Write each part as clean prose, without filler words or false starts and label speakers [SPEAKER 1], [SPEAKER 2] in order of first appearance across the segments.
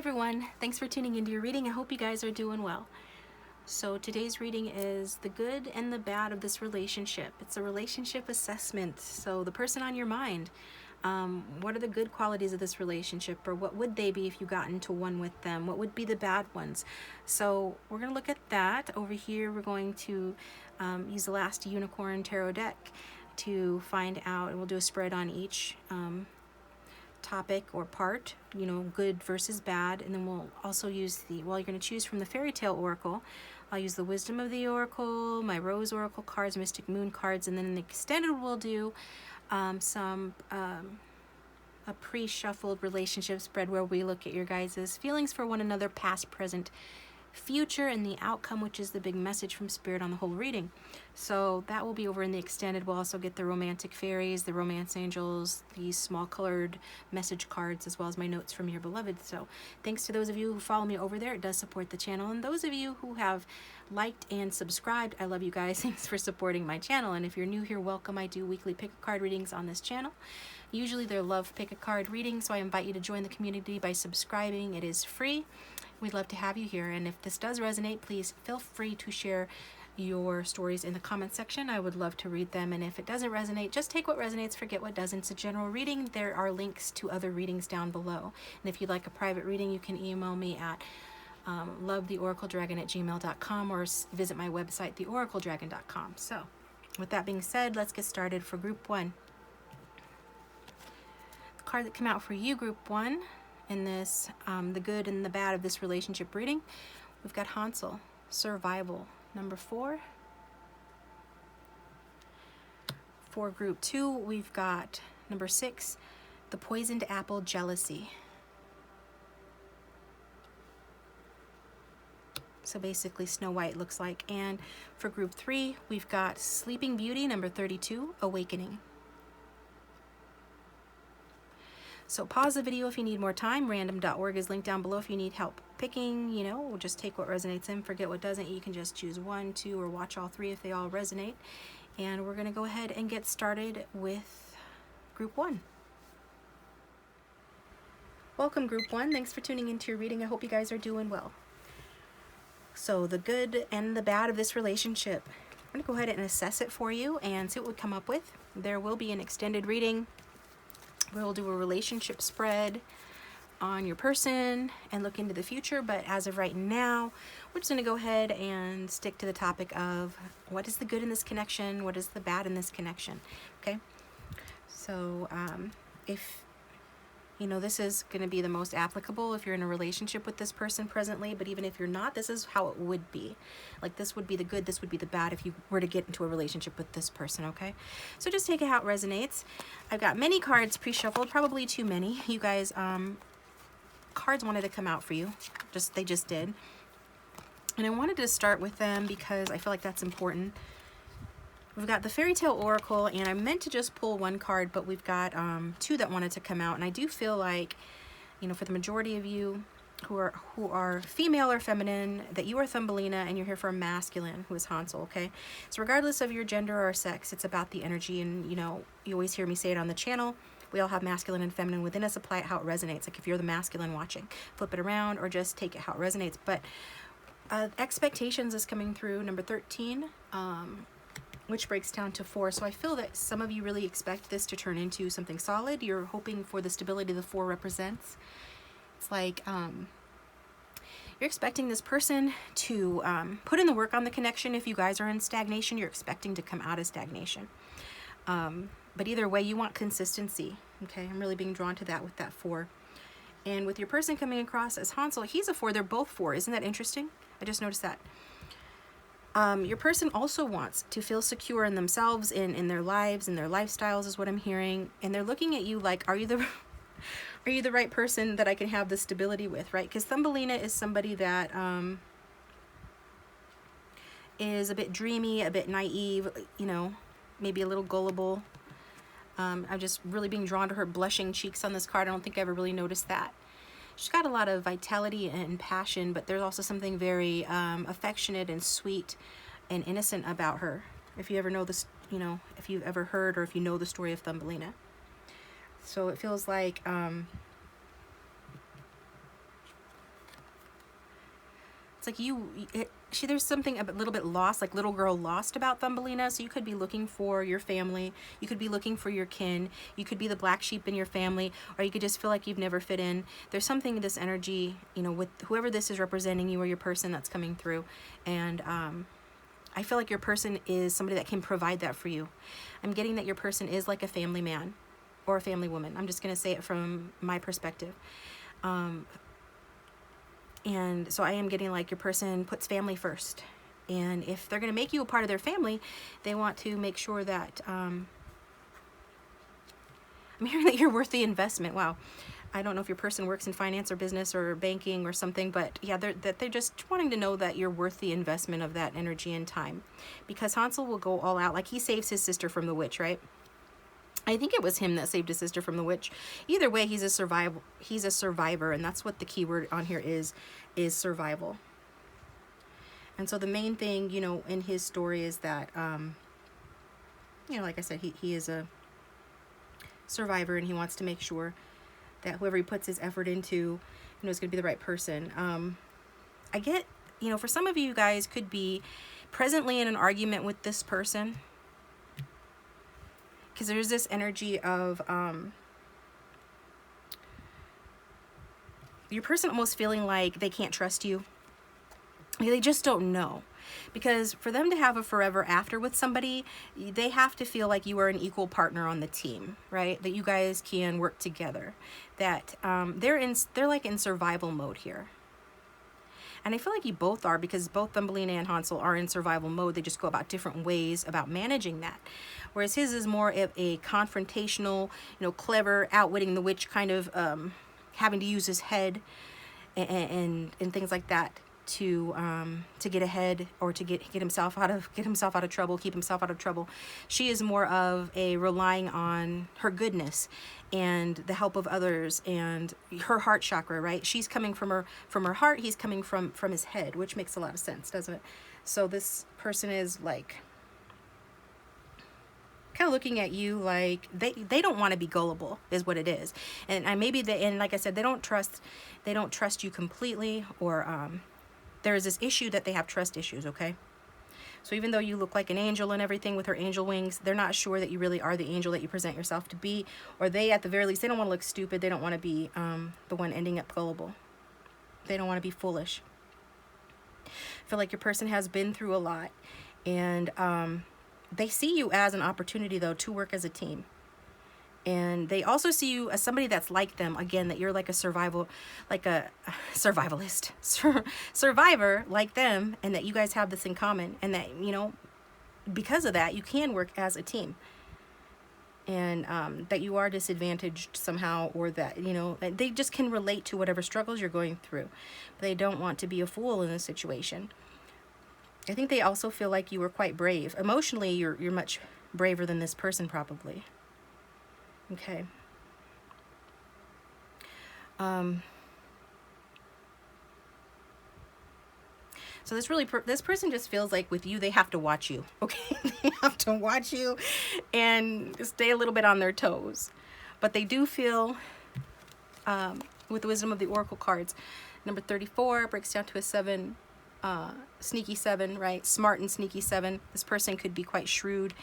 [SPEAKER 1] everyone, thanks for tuning into your reading. I hope you guys are doing well. So today's reading is the good and the bad of this relationship. It's a relationship assessment. So the person on your mind, what are the good qualities of this relationship, or what would they be if you got into one with them? What would be the bad ones? So we're going to look at that. Over here we're going to use the last unicorn tarot deck to find out, and we'll do a spread on each topic or part, good versus bad. And then we'll also use you're going to choose from the fairy tale oracle. I'll use the wisdom of the oracle, my rose oracle cards, mystic moon cards, and then in the extended we'll do a pre-shuffled relationship spread where we look at your guys' feelings for one another, past, present, future, and the outcome, which is the big message from Spirit on the whole reading. So that will be over in the extended. We'll also get the romantic fairies, the romance angels, these small colored message cards, as well as my notes from your beloved. So thanks to those of you who follow me over there. It does support the channel. And those of you who have liked and subscribed, I love you guys. Thanks for supporting my channel. And if you're new here, welcome. I do weekly pick-a-card readings on this channel. Usually they're love pick-a-card readings, so I invite you to join the community by subscribing. It is free. We'd love to have you here. And if this does resonate, please feel free to share your stories in the comment section. I would love to read them. And if it doesn't resonate, just take what resonates, forget what doesn't. It's a general reading. There are links to other readings down below. And if you'd like a private reading, you can email me at lovetheoracledragon@gmail.com or visit my website, TheOracleDragon.com. So with that being said, let's get started for group one. The card that came out for you, group one, in this, the good and the bad of this relationship reading, we've got Hansel, survival, number 4. For group 2, we've got number 6, the poisoned apple, jealousy. So basically Snow White looks like. And for group 3, we've got Sleeping Beauty, number 32, awakening. So pause the video if you need more time. Random.org is linked down below if you need help picking, just take what resonates in, forget what doesn't. You can just choose 1, 2, or watch all 3 if they all resonate. And we're going to go ahead and get started with group 1. Welcome, group 1. Thanks for tuning into your reading. I hope you guys are doing well. So the good and the bad of this relationship. I'm going to go ahead and assess it for you and see what we come up with. There will be an extended reading. We'll do a relationship spread on your person and look into the future, but as of right now, we're just going to go ahead and stick to the topic of what is the good in this connection, what is the bad in this connection, okay? So if this is going to be the most applicable if you're in a relationship with this person presently, but even if you're not, this is how it would be. Like, this would be the good, this would be the bad if you were to get into a relationship with this person, okay? So just take it how it resonates. I've got many cards pre-shuffled, probably too many. You guys, cards wanted to come out for you. They just did. And I wanted to start with them because I feel like that's important. We've got the Fairy Tale Oracle, and I meant to just pull 1 card, but we've got 2 that wanted to come out. And I do feel like, for the majority of you who are female or feminine, that you are Thumbelina and you're here for a masculine who is Hansel, okay? So regardless of your gender or sex, it's about the energy. And, you always hear me say it on the channel. We all have masculine and feminine within us. Apply it how it resonates. Like if you're the masculine watching, flip it around or just take it how it resonates. But expectations is coming through, number 13. Which breaks down to 4. So I feel that some of you really expect this to turn into something solid. You're hoping for the stability the 4 represents. It's like you're expecting this person to put in the work on the connection. If you guys are in stagnation, you're expecting to come out of stagnation. But either way, you want consistency. Okay, I'm really being drawn to that with that 4. And with your person coming across as Hansel, he's a 4. They're both 4. Isn't that interesting? I just noticed that. Your person also wants to feel secure in themselves, in their lives, in their lifestyles is what I'm hearing. And they're looking at you like, are you the right person that I can have this stability with, right? Because Thumbelina is somebody that is a bit dreamy, a bit naive, maybe a little gullible. I'm just really being drawn to her blushing cheeks on this card. I don't think I ever really noticed that. She's got a lot of vitality and passion, but there's also something very affectionate and sweet and innocent about her. If you ever know this, if you've ever heard or if you know the story of Thumbelina. So it feels like It's like there's something a little bit lost, like little girl lost about Thumbelina. So you could be looking for your family. You could be looking for your kin. You could be the black sheep in your family, or you could just feel like you've never fit in. There's something in this energy, with whoever this is representing you or your person that's coming through. And I feel like your person is somebody that can provide that for you. I'm getting that your person is like a family man or a family woman. I'm just going to say it from my perspective. And so I am getting like your person puts family first. And if they're going to make you a part of their family, they want to make sure that, I'm hearing that you're worth the investment. Wow. I don't know if your person works in finance or business or banking or something, but yeah, they're just wanting to know that you're worth the investment of that energy and time. Because Hansel will go all out. Like, he saves his sister from the witch, right? I think it was him that saved his sister from the witch. Either way, he's a survivor, and that's what the key word on here is survival. And so the main thing, in his story is that, like I said, he is a survivor, and he wants to make sure that whoever he puts his effort into, is going to be the right person. I get, for some of you guys could be presently in an argument with this person, because there's this energy of your person almost feeling like they can't trust you. They just don't know. Because for them to have a forever after with somebody, they have to feel like you are an equal partner on the team, right? That you guys can work together. That they're like in survival mode here. And I feel like you both are, because both Thumbelina and Hansel are in survival mode. They just go about different ways about managing that. Whereas his is more of a confrontational, clever, outwitting the witch kind of having to use his head and things like that to get ahead, or to get himself out of trouble, keep himself out of trouble. She is more of a relying on her goodness and the help of others and her heart chakra, right? She's coming from her heart, he's coming from his head, which makes a lot of sense, doesn't it? So this person is like kind of looking at you like they don't want to be gullible, is what it is. And like I said, they don't trust you completely, or there is this issue that they have trust issues, okay? So even though you look like an angel and everything with her angel wings, they're not sure that you really are the angel that you present yourself to be, or they, at the very least, they don't want to look stupid. They don't want to be the one ending up gullible. They don't want to be foolish. I feel like your person has been through a lot, and they see you as an opportunity, though, to work as a team. And they also see you as somebody that's like them, again, that you're like a survivalist, survivor like them, and that you guys have this in common, and that, because of that, you can work as a team. And that you are disadvantaged somehow, or that, they just can relate to whatever struggles you're going through. But they don't want to be a fool in this situation. I think they also feel like you were quite brave. Emotionally, you're much braver than this person, probably. Okay. So this person just feels like with you, they have to watch you. Okay. They have to watch you and stay a little bit on their toes. But they do feel, with the wisdom of the oracle cards, number 34 breaks down to a 7, sneaky 7, right? Smart and sneaky 7. This person could be quite shrewd,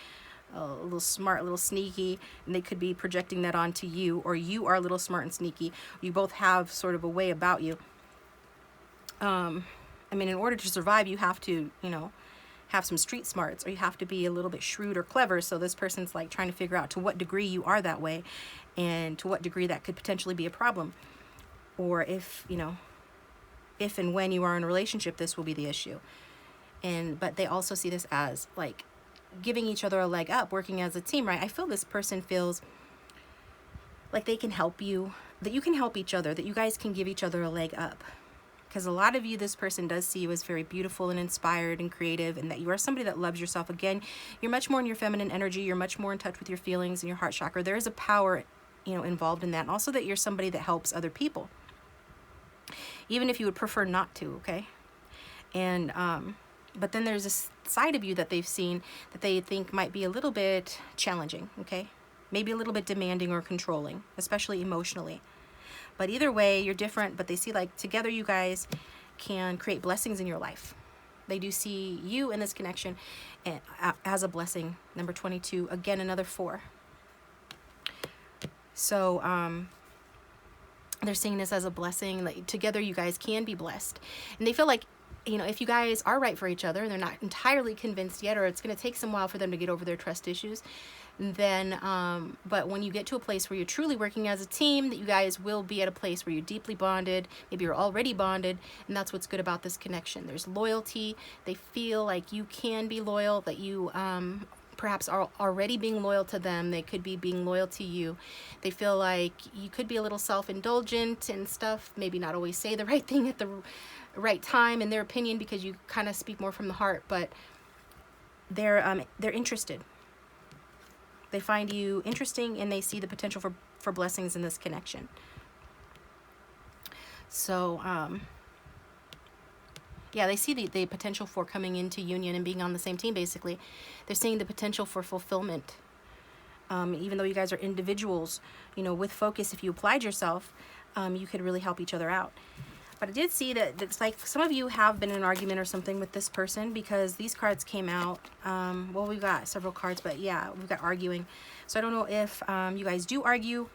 [SPEAKER 1] a little smart, a little sneaky, and they could be projecting that onto you, or you are a little smart and sneaky. You both have sort of a way about you. In order to survive, you have to, have some street smarts, or you have to be a little bit shrewd or clever. So this person's like trying to figure out to what degree you are that way, and to what degree that could potentially be a problem, or if and when you are in a relationship, this will be the issue. But they also see this as like giving each other a leg up, working as a team, right? I feel this person feels like they can help you, that you can help each other, that you guys can give each other a leg up. Because a lot of you, this person does see you as very beautiful and inspired and creative, and that you are somebody that loves yourself. Again, you're much more in your feminine energy. You're much more in touch with your feelings and your heart chakra. There is a power, involved in that. And also that you're somebody that helps other people, even if you would prefer not to, okay? And, but then there's this side of you that they've seen that they think might be a little bit challenging, okay? Maybe a little bit demanding or controlling, especially emotionally. But either way, you're different, but they see like together you guys can create blessings in your life. They do see you in this connection as a blessing. Number 22, again, another 4. So they're seeing this as a blessing. Like, together you guys can be blessed. And they feel like, you know, if you guys are right for each other, and they're not entirely convinced yet, or it's going to take some while for them to get over their trust issues, then, but when you get to a place where you're truly working as a team, that you guys will be at a place where you're deeply bonded, maybe you're already bonded, and that's what's good about this connection. There's loyalty. They feel like you can be loyal, that you perhaps are already being loyal to them. They could be being loyal to you. They feel like you could be a little self-indulgent and stuff, maybe not always say the right thing at the right time in their opinion, because you kind of speak more from the heart, but they're interested. They find you interesting, and they see the potential for blessings in this connection. So yeah, they see the potential for coming into union and being on the same team. Basically, they're seeing the potential for fulfillment. Even though you guys are individuals, you know, with focus, if you applied yourself, you could really help each other out. But I did see that it's like some of you have been in an argument or something with this person, because these cards came out. Well, we've got several cards, but yeah, we've got arguing. So I don't know if you guys do argue.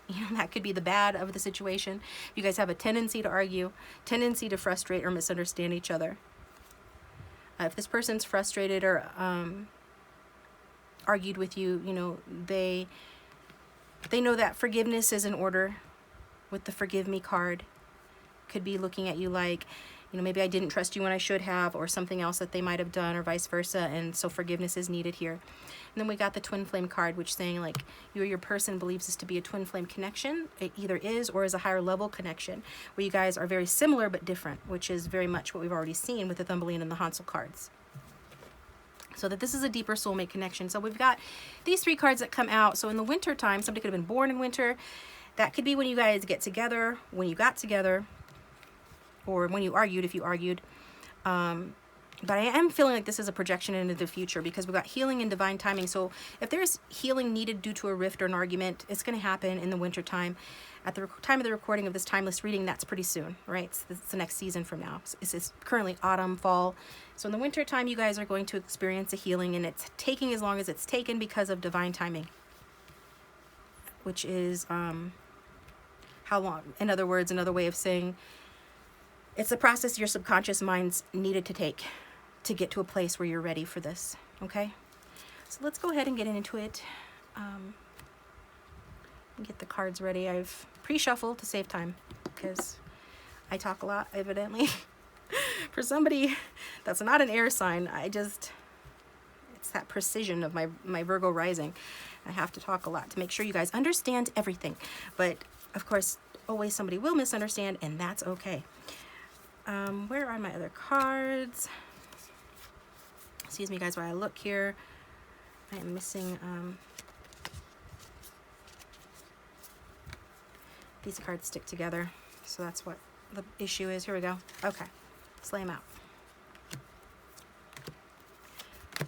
[SPEAKER 1] You know, that could be the bad of the situation. You guys have a tendency to argue, tendency to frustrate or misunderstand each other. If this person's frustrated or argued with you, you know, they know that forgiveness is in order. With the forgive me card, could be looking at you like, you know, maybe I didn't trust you when I should have, or something else that they might have done, or vice versa, and so forgiveness is needed here. And then we got the twin flame card, which saying like you or your person believes this to be a twin flame connection. It either is or is a higher level connection where you guys are very similar but different, which is very much what we've already seen with the Thumbelina and the Hansel cards. So that this is a deeper soulmate connection. So we've got these 3 cards that come out. So in the winter time, somebody could have been born in winter. That could be when you guys get together, when you got together, or when you argued, if you argued. But I am feeling like this is a projection into the future, because we've got healing and divine timing. So if there's healing needed due to a rift or an argument, it's going to happen in the winter time. At the time of the recording of this timeless reading, that's pretty soon, right? It's the next season from now. It's currently autumn, fall. So in the winter time, you guys are going to experience a healing, and it's taking as long as it's taken because of divine timing, which is how long. In other words, another way of saying it's the process your subconscious mind's needed to take to get to a place where you're ready for this. Okay, so let's go ahead and get into it. Get the cards ready. I've pre-shuffled to save time because I talk a lot, evidently. For somebody that's not an air sign, it's that precision of my Virgo rising. I have to talk a lot to make sure you guys understand everything. But of course, always somebody will misunderstand, and that's okay. Where are my other cards? Excuse me, guys, while I look here. I am missing these cards stick together, so that's what the issue is. Here we go. Okay, let's lay them out.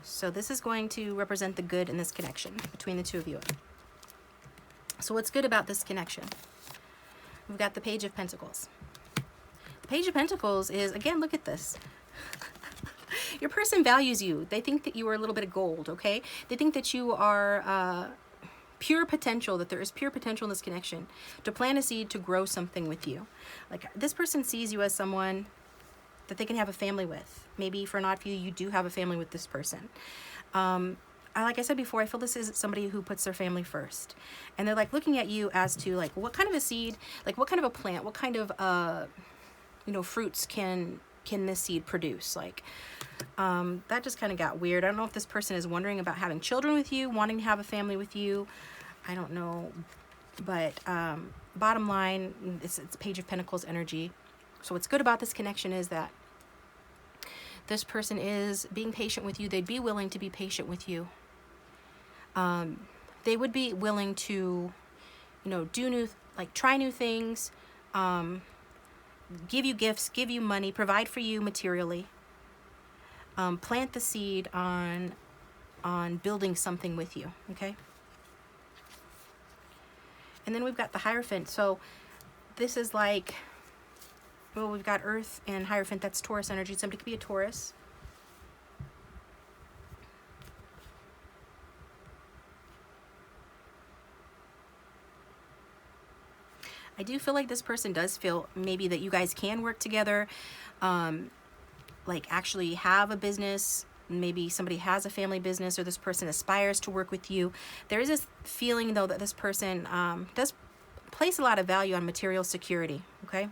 [SPEAKER 1] So this is going to represent the good in this connection between the two of you. So what's good about this connection? We've got the Page of Pentacles. The Page of Pentacles is, again, look at this. Your person values you. They think that you are a little bit of gold, okay? They think that you are pure potential, that there is pure potential in this connection to plant a seed to grow something with you. Like, this person sees you as someone that they can have a family with. Maybe for not you, you do have a family with this person. Like I said before, I feel this is somebody who puts their family first. And they're like looking at you as to like, what kind of a seed, like what kind of a plant, what kind of, fruits can this seed produce? Like, that just kind of got weird. I don't know if this person is wondering about having children with you, wanting to have a family with you. I don't know. But bottom line, it's Page of Pentacles energy. So what's good about this connection is that this person is being patient with you. They'd be willing to be patient with you. They would be willing to, try new things, give you gifts, give you money, provide for you materially, plant the seed on building something with you, okay? And then we've got the Hierophant. So this is like Well, we've got Earth and Hierophant. That's Taurus energy. Somebody could be a Taurus. I do feel like this person does feel maybe that you guys can work together, like actually have a business. Maybe somebody has a family business, or this person aspires to work with you. There is this feeling, though, that this person does place a lot of value on material security, okay?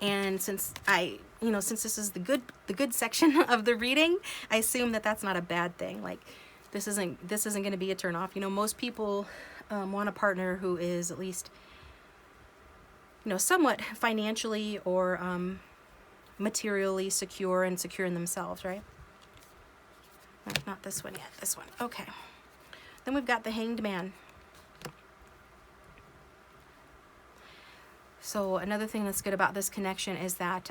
[SPEAKER 1] And since since this is the good section of the reading, I assume that that's not a bad thing. Like, this isn't going to be a turn off. Most people want a partner who is at least, somewhat financially or materially secure and secure in themselves, right? Not this one yet, this one. Okay. Then we've got the Hanged Man. So another thing that's good about this connection is that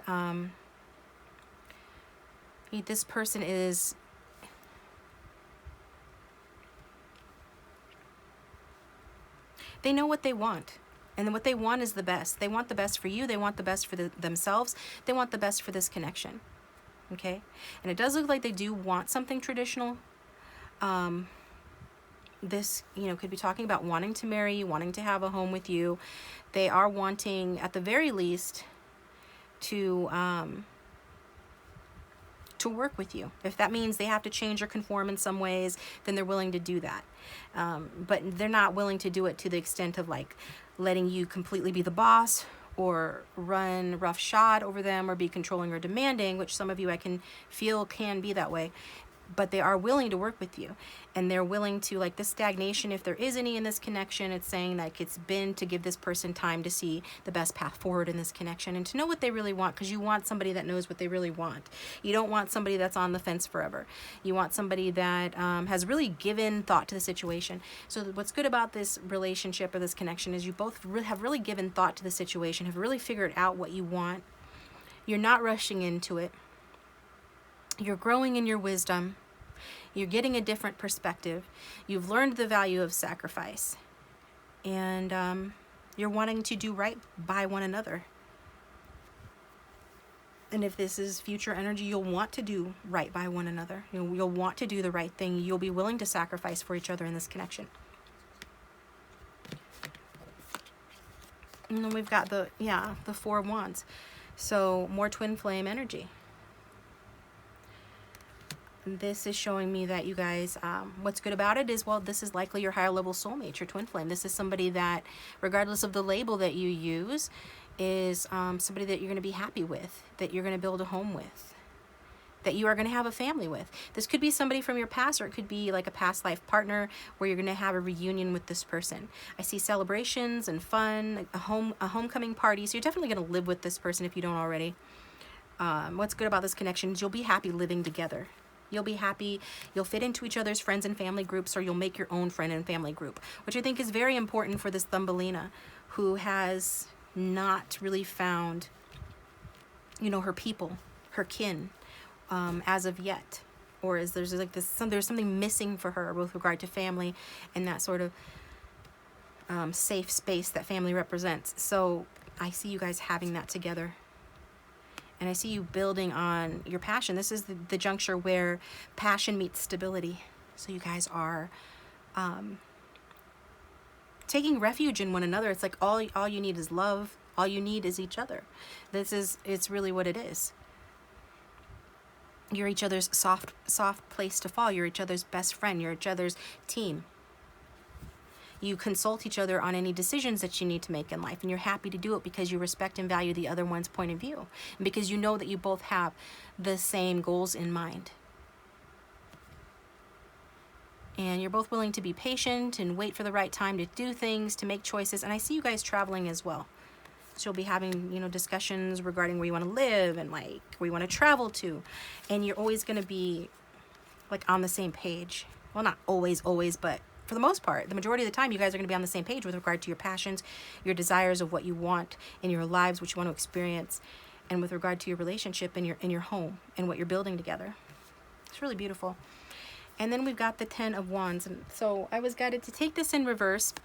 [SPEAKER 1] this person is they know what they want. And what they want is the best. They want the best for you. They want the best for themselves. They want the best for this connection. Okay? And it does look like they do want something traditional. This, could be talking about wanting to marry you, wanting to have a home with you. They are wanting, at the very least, to work with you. If that means they have to change or conform in some ways, then they're willing to do that. But they're not willing to do it to the extent of like letting you completely be the boss or run roughshod over them or be controlling or demanding, which some of you I can feel can be that way. But they are willing to work with you, and they're willing to, like, this stagnation, if there is any in this connection, it's saying like it's been to give this person time to see the best path forward in this connection and to know what they really want, because you want somebody that knows what they really want. You don't want somebody that's on the fence forever. You want somebody that has really given thought to the situation. So what's good about this relationship or this connection is you both have really given thought to the situation, have really figured out what you want. You're not rushing into it. You're growing in your wisdom. You're getting a different perspective. You've learned the value of sacrifice. And you're wanting to do right by one another. And if this is future energy, you'll want to do right by one another. You'll want to do the right thing. You'll be willing to sacrifice for each other in this connection. And then we've got the Four of Wands. So more twin flame energy. This is showing me that you guys, what's good about it is, well, this is likely your higher level soulmate, your twin flame. This is somebody that, regardless of the label that you use, is somebody that you're going to be happy with, that you're going to build a home with, that you are going to have a family with. This could be somebody from your past, or it could be like a past life partner where you're going to have a reunion with this person. I see celebrations and fun, a homecoming party. So you're definitely going to live with this person if you don't already. What's good about this connection is you'll be happy living together. You'll be happy, you'll fit into each other's friends and family groups, or you'll make your own friend and family group, which I think is very important for this Thumbelina, who has not really found, her people, her kin, as of yet. Or is there's like there's something missing for her with regard to family and that sort of safe space that family represents. So I see you guys having that together. And I see you building on your passion. This is the juncture where passion meets stability. So you guys are taking refuge in one another. It's like all you need is love. All you need is each other. It's really what it is. You're each other's soft place to fall. You're each other's best friend. You're each other's team. You consult each other on any decisions that you need to make in life, and you're happy to do it because you respect and value the other one's point of view, and because you know that you both have the same goals in mind. And you're both willing to be patient and wait for the right time to do things, to make choices. And I see you guys traveling as well. So you'll be having, discussions regarding where you want to live and like where you want to travel to, and you're always going to be like on the same page. Well, not always, but for the most part, the majority of the time, you guys are going to be on the same page with regard to your passions, your desires of what you want in your lives, what you want to experience, and with regard to your relationship in your home and what you're building together. It's really beautiful. And then we've got the 10 of Wands. And so I was guided to take this in reverse.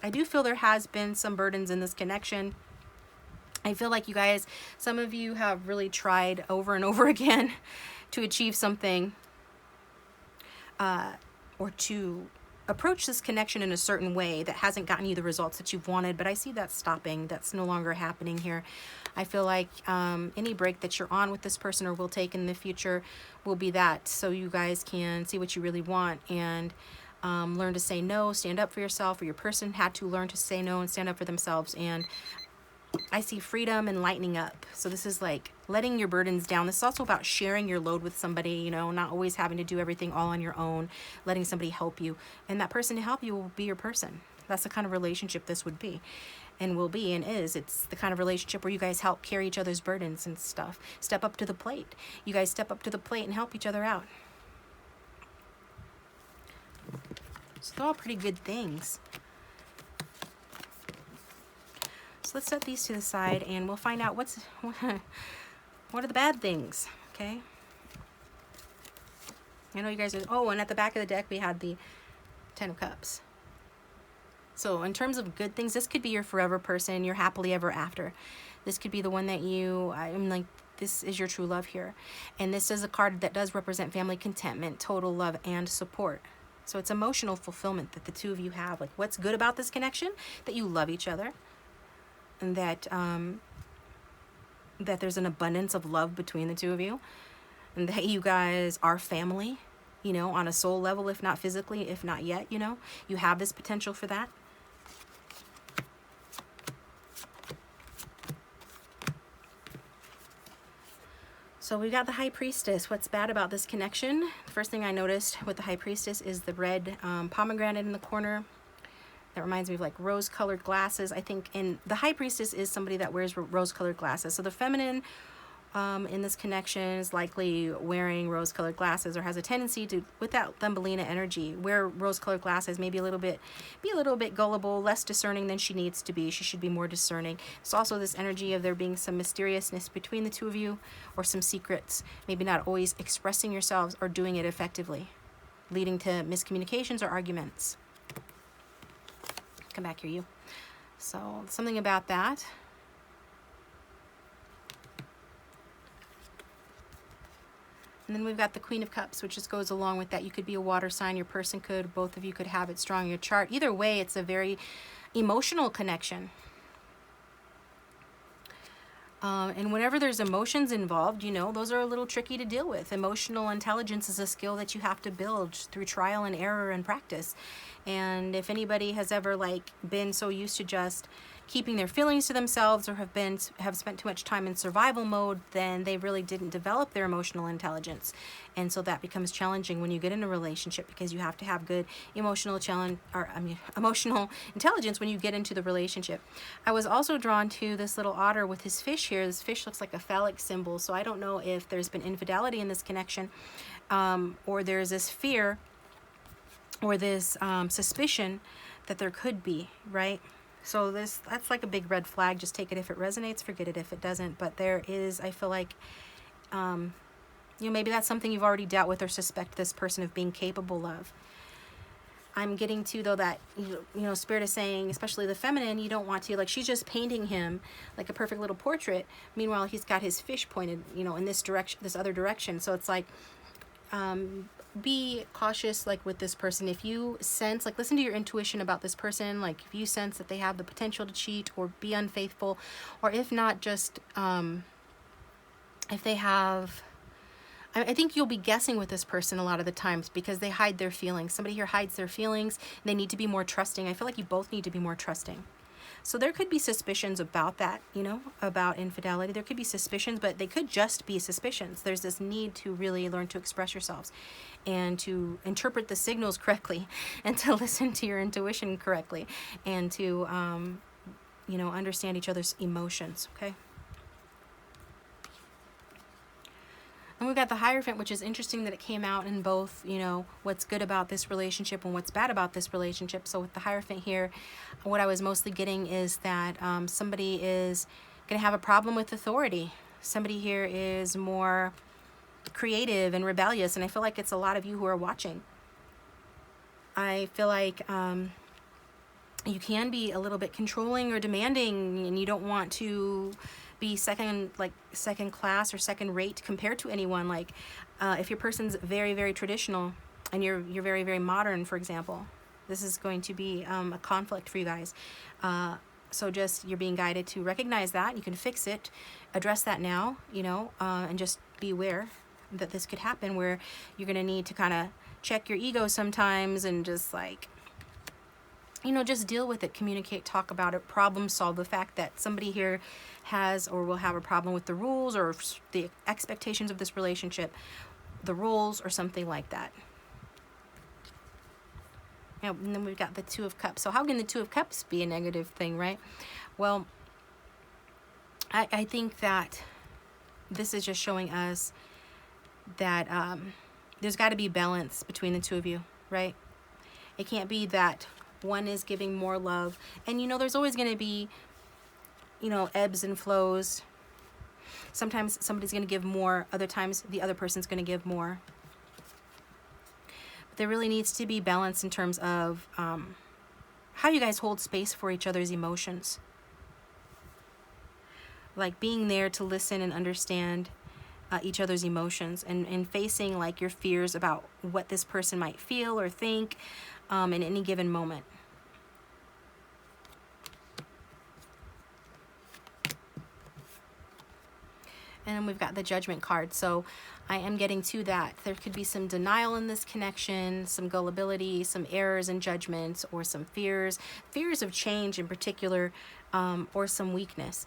[SPEAKER 1] I do feel there has been some burdens in this connection. I feel like you guys, some of you have really tried over and over again to achieve something, or to approach this connection in a certain way that hasn't gotten you the results that you've wanted, but I see that stopping. That's no longer happening here. I feel like any break that you're on with this person or will take in the future will be that, so you guys can see what you really want and learn to say no, stand up for yourself, or your person had to learn to say no and stand up for themselves. And I see freedom and lightening up. So this is like letting your burdens down. This is also about sharing your load with somebody, you know, not always having to do everything all on your own, letting somebody help you. And that person to help you will be your person. That's the kind of relationship this would be and will be and is. It's the kind of relationship where you guys help carry each other's burdens and stuff. Step up to the plate. You guys step up to the plate and help each other out. So they're all pretty good things. So let's set these to the side and we'll find out what are the bad things, okay? I know you guys are, oh, and at the back of the deck we had the Ten of Cups. So in terms of good things, this could be your forever person, your happily ever after. This could be the one that I'm like, this is your true love here. And this is a card that does represent family contentment, total love, and support. So it's emotional fulfillment that the two of you have. Like, what's good about this connection? That you love each other. And that that there's an abundance of love between the two of you, and that you guys are family, you know, on a soul level, if not physically, if not yet, you know, you have this potential for that. So we got the High Priestess. What's bad about this connection? The first thing I noticed with the High Priestess is the red pomegranate in the corner. That reminds me of like rose-colored glasses. I think the High Priestess is somebody that wears rose-colored glasses. So the feminine in this connection is likely wearing rose-colored glasses, or has a tendency to, with that Thumbelina energy, wear rose-colored glasses, maybe be a little bit gullible, less discerning than she needs to be. She should be more discerning. It's also this energy of there being some mysteriousness between the two of you, or some secrets, maybe not always expressing yourselves or doing it effectively, leading to miscommunications or arguments. Come back here, you. So something about that. And then we've got the Queen of Cups, which just goes along with that. You could be a water sign, your person could, both of you could have it strong in your chart. Either way, it's a very emotional connection. And whenever there's emotions involved, you know, those are a little tricky to deal with. Emotional intelligence is a skill that you have to build through trial and error and practice. And if anybody has ever like been so used to just keeping their feelings to themselves, or have spent too much time in survival mode, then they really didn't develop their emotional intelligence. And so that becomes challenging when you get in a relationship, because you have to have good emotional intelligence when you get into the relationship. I was also drawn to this little otter with his fish here. This fish looks like a phallic symbol, so I don't know if there's been infidelity in this connection, or there's this fear or this suspicion that there could be, right? So that's like a big red flag. Just take it if it resonates, forget it if it doesn't. But there is, I feel like, you know, maybe that's something you've already dealt with or suspect this person of being capable of. I'm getting to, though, that, you know, Spirit is saying, especially the feminine, you don't want to, like, she's just painting him like a perfect little portrait. Meanwhile, he's got his fish pointed, you know, in this direction, this other direction. So it's like, be cautious, like, with this person. If you sense, like, listen to your intuition about this person. Like, if you sense that they have the potential to cheat or be unfaithful, or if not, just if they have, I think you'll be guessing with this person a lot of the times, because they hide their feelings. Somebody here hides their feelings. They need to be more trusting. I feel like you both need to be more trusting. So there could be suspicions about that, you know, about infidelity. There could be suspicions, but they could just be suspicions. There's this need to really learn to express yourselves and to interpret the signals correctly, and to listen to your intuition correctly, and to, you know, understand each other's emotions, okay? And we've got the Hierophant, which is interesting that it came out in both, you know, what's good about this relationship and what's bad about this relationship. So with the Hierophant here, what I was mostly getting is that somebody is going to have a problem with authority. Somebody here is more creative and rebellious, and I feel like it's a lot of you who are watching. I feel like You can be a little bit controlling or demanding, and you don't want to be second class or second rate compared to anyone. Like if your person's very, very traditional and you're very, very modern, for example, this is going to be a conflict for you guys. So just, you're being guided to recognize that. You can fix it, address that now, you know, and just be aware that this could happen, where you're going to need to kind of check your ego sometimes and just like, you know, just deal with it, communicate, talk about it, problem solve the fact that somebody here has or will have a problem with the rules or the expectations of this relationship, the rules or something like that. And then we've got the Two of Cups. So how can the Two of Cups be a negative thing, right? Well, I think that this is just showing us that there's got to be balance between the two of you, right? It can't be that one is giving more love. And, you know, there's always going to be, you know, ebbs and flows. Sometimes somebody's going to give more. Other times the other person's going to give more. But there really needs to be balance in terms of how you guys hold space for each other's emotions. Like being there to listen and understand each other's emotions, and facing like your fears about what this person might feel or think in any given moment. And then we've got the Judgment card. So I am getting to that. There could be some denial in this connection, some gullibility, some errors in judgment, or some fears of change in particular, or some weakness.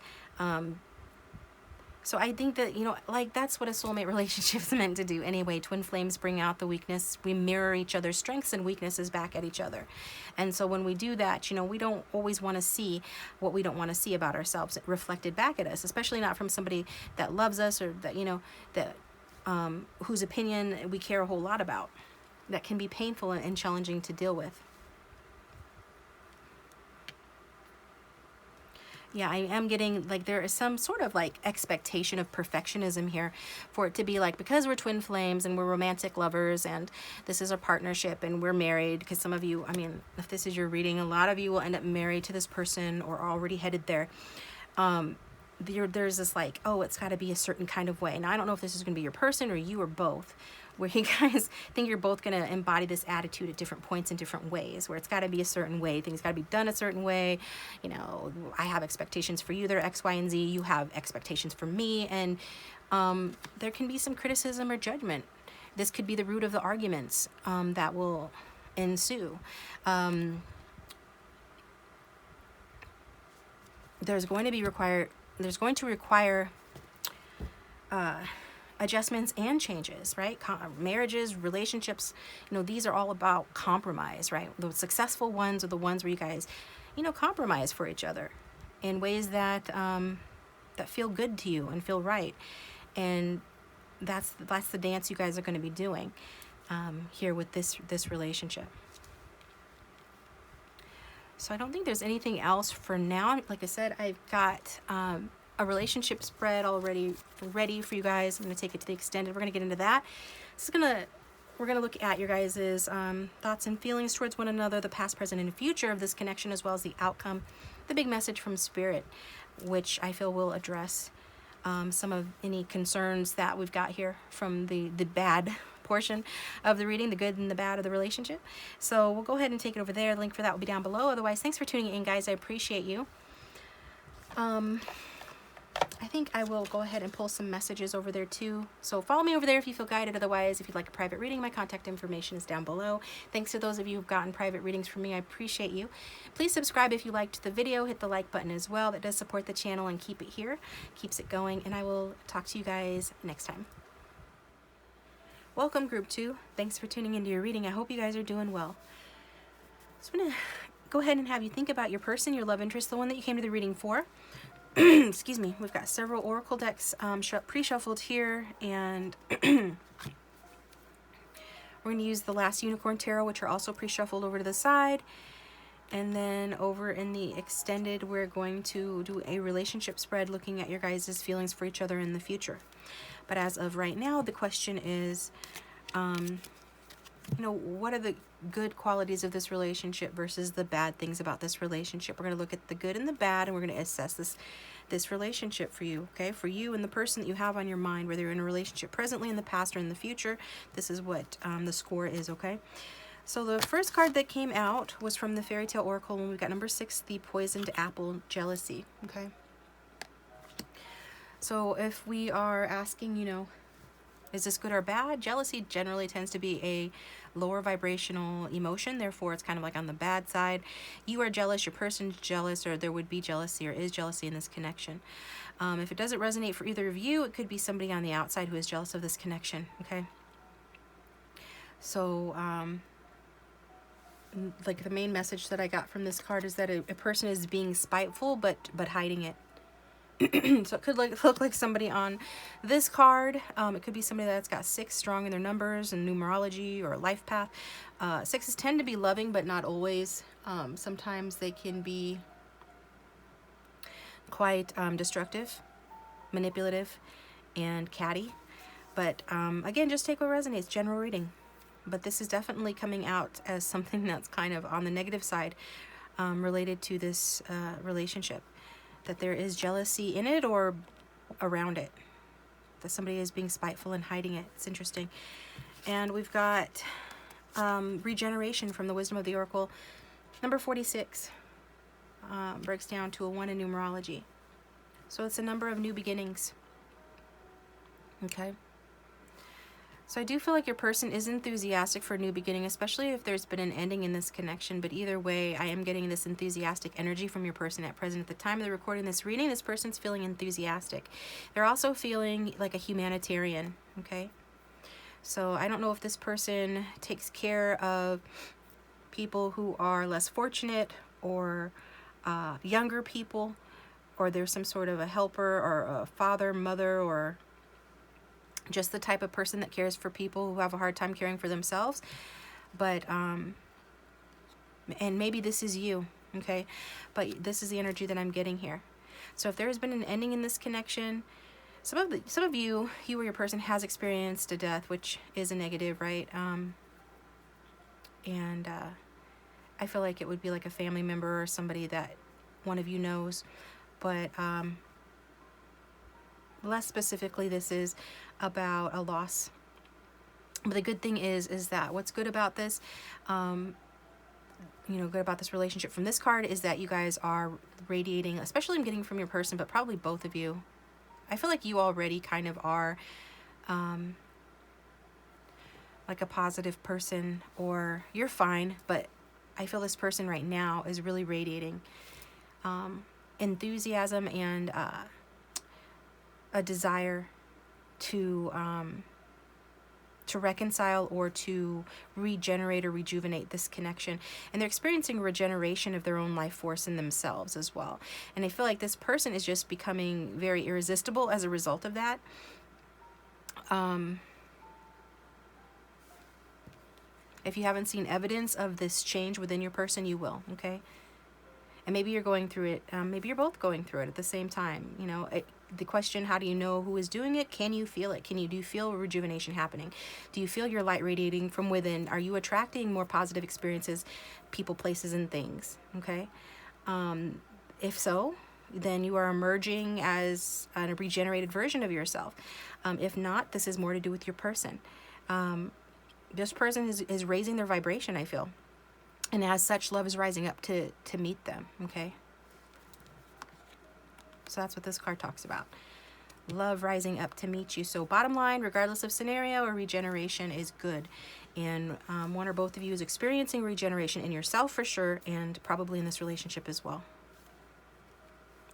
[SPEAKER 1] So I think that, you know, like that's what a soulmate relationship is meant to do anyway. Twin flames bring out the weakness. We mirror each other's strengths and weaknesses back at each other. And so when we do that, you know, we don't always want to see what we don't want to see about ourselves reflected back at us, especially not from somebody that loves us or that, you know, that whose opinion we care a whole lot about. That can be painful and challenging to deal with. Yeah, I am getting like there is some sort of like expectation of perfectionism here, for it to be like, because we're twin flames and we're romantic lovers and this is a partnership and we're married, because some of you, I mean, if this is your reading, a lot of you will end up married to this person or already headed there. There's this like, oh, it's got to be a certain kind of way. Now, I don't know if this is going to be your person or you or both, where you guys think you're both going to embody this attitude at different points in different ways, where it's got to be a certain way, things got to be done a certain way. You know, I have expectations for you, they're X, Y, and Z, you have expectations for me, and there can be some criticism or judgment. This could be the root of the arguments that will ensue. There's going to require adjustments and changes, right? Marriages, relationships, you know, these are all about compromise, right? The successful ones are the ones where you guys, you know, compromise for each other in ways that that feel good to you and feel right. And that's the dance you guys are going to be doing here with this relationship. So I don't think there's anything else for now. Like I said, I've got a relationship spread already ready for you guys. I'm going to take it to the extended. We're going to get into that. We're going to look at your guys' thoughts and feelings towards one another, the past, present, and future of this connection, as well as the outcome, the big message from Spirit, which I feel will address some of any concerns that we've got here from the bad portion of the reading, the good and the bad of the relationship. So we'll go ahead and take it over there. The link for that will be down below. Otherwise, thanks for tuning in, guys. I appreciate you. I think I will go ahead and pull some messages over there too. So follow me over there if you feel guided. Otherwise, if you'd like a private reading, my contact information is down below. Thanks to those of you who've gotten private readings from me. I appreciate you. Please subscribe if you liked the video. Hit the like button as well. That does support the channel and keep it here. Keeps it going. And I will talk to you guys next time. Welcome, Group 2. Thanks for tuning into your reading. I hope you guys are doing well. So I'm going to go ahead and have you think about your person, your love interest, the one that you came to the reading for. Excuse me. We've got several oracle decks pre-shuffled here, and we're going to use the last Unicorn Tarot, which are also pre-shuffled, over to the side. And then over in the extended, we're going to do a relationship spread looking at your guys' feelings for each other in the future. But as of right now, the question is, you know, what are the good qualities of this relationship versus the bad things about this relationship. We're going to look at the good and the bad, and we're going to assess this relationship for you, okay? For you and the person that you have on your mind, whether you're in a relationship presently, in the past, or in the future. This is what the score is, okay? So the first card that came out was from the Fairy Tale Oracle, and we've got number 6, the Poisoned Apple, Jealousy, okay? So if we are asking, you know, is this good or bad? Jealousy generally tends to be a lower vibrational emotion, therefore it's kind of like on the bad side. You are jealous, your person's jealous, or there would be jealousy or is jealousy in this connection. If it doesn't resonate for either of you, it could be somebody on the outside who is jealous of this connection, okay? So, like the main message that I got from this card is that a person is being spiteful, but hiding it. So it could look like somebody on this card. It could be somebody that's got 6 strong in their numbers and numerology or life path. 6s tend to be loving, but not always. Sometimes they can be quite destructive, manipulative, and catty. But again, just take what resonates. General reading. But this is definitely coming out as something that's kind of on the negative side related to this relationship. That there is jealousy in it or around it. That somebody is being spiteful and hiding it. It's interesting. And we've got regeneration from the Wisdom of the Oracle. Number 46 breaks down to a 1 in numerology. So it's a number of new beginnings. Okay. So I do feel like your person is enthusiastic for a new beginning, especially if there's been an ending in this connection. But either way, I am getting this enthusiastic energy from your person at present. At the time of the recording this reading, this person's feeling enthusiastic. They're also feeling like a humanitarian, okay? So I don't know if this person takes care of people who are less fortunate or younger people, or there's some sort of a helper or a father, mother, or just the type of person that cares for people who have a hard time caring for themselves. But and maybe this is you, okay? But this is the energy that I'm getting here. So if there has been an ending in this connection, some of you or your person has experienced a death, which is a negative, right? And I feel like it would be like a family member or somebody that one of you knows. But less specifically, this is about a loss. But the good thing is that what's good about this, good about this relationship from this card is that you guys are radiating, especially I'm getting from your person, but probably both of you. I feel like you already kind of are like a positive person, or you're fine, but I feel this person right now is really radiating enthusiasm and a desire to reconcile or to regenerate or rejuvenate this connection. And they're experiencing regeneration of their own life force in themselves as well. And I feel like this person is just becoming very irresistible as a result of that. If you haven't seen evidence of this change within your person, you will, okay? And maybe you're going through it. Maybe you're both going through it at the same time. You know, the question, how do you know who is doing it? Can you feel it? Do you feel rejuvenation happening? Do you feel your light radiating from within? Are you attracting more positive experiences, people, places, and things? Okay. If so, then you are emerging as a regenerated version of yourself. If not, this is more to do with your person. This person is raising their vibration, I feel. And as such, love is rising up to meet them, okay? So that's what this card talks about. Love rising up to meet you. So bottom line, regardless of scenario, a regeneration is good. And one or both of you is experiencing regeneration in yourself for sure, and probably in this relationship as well.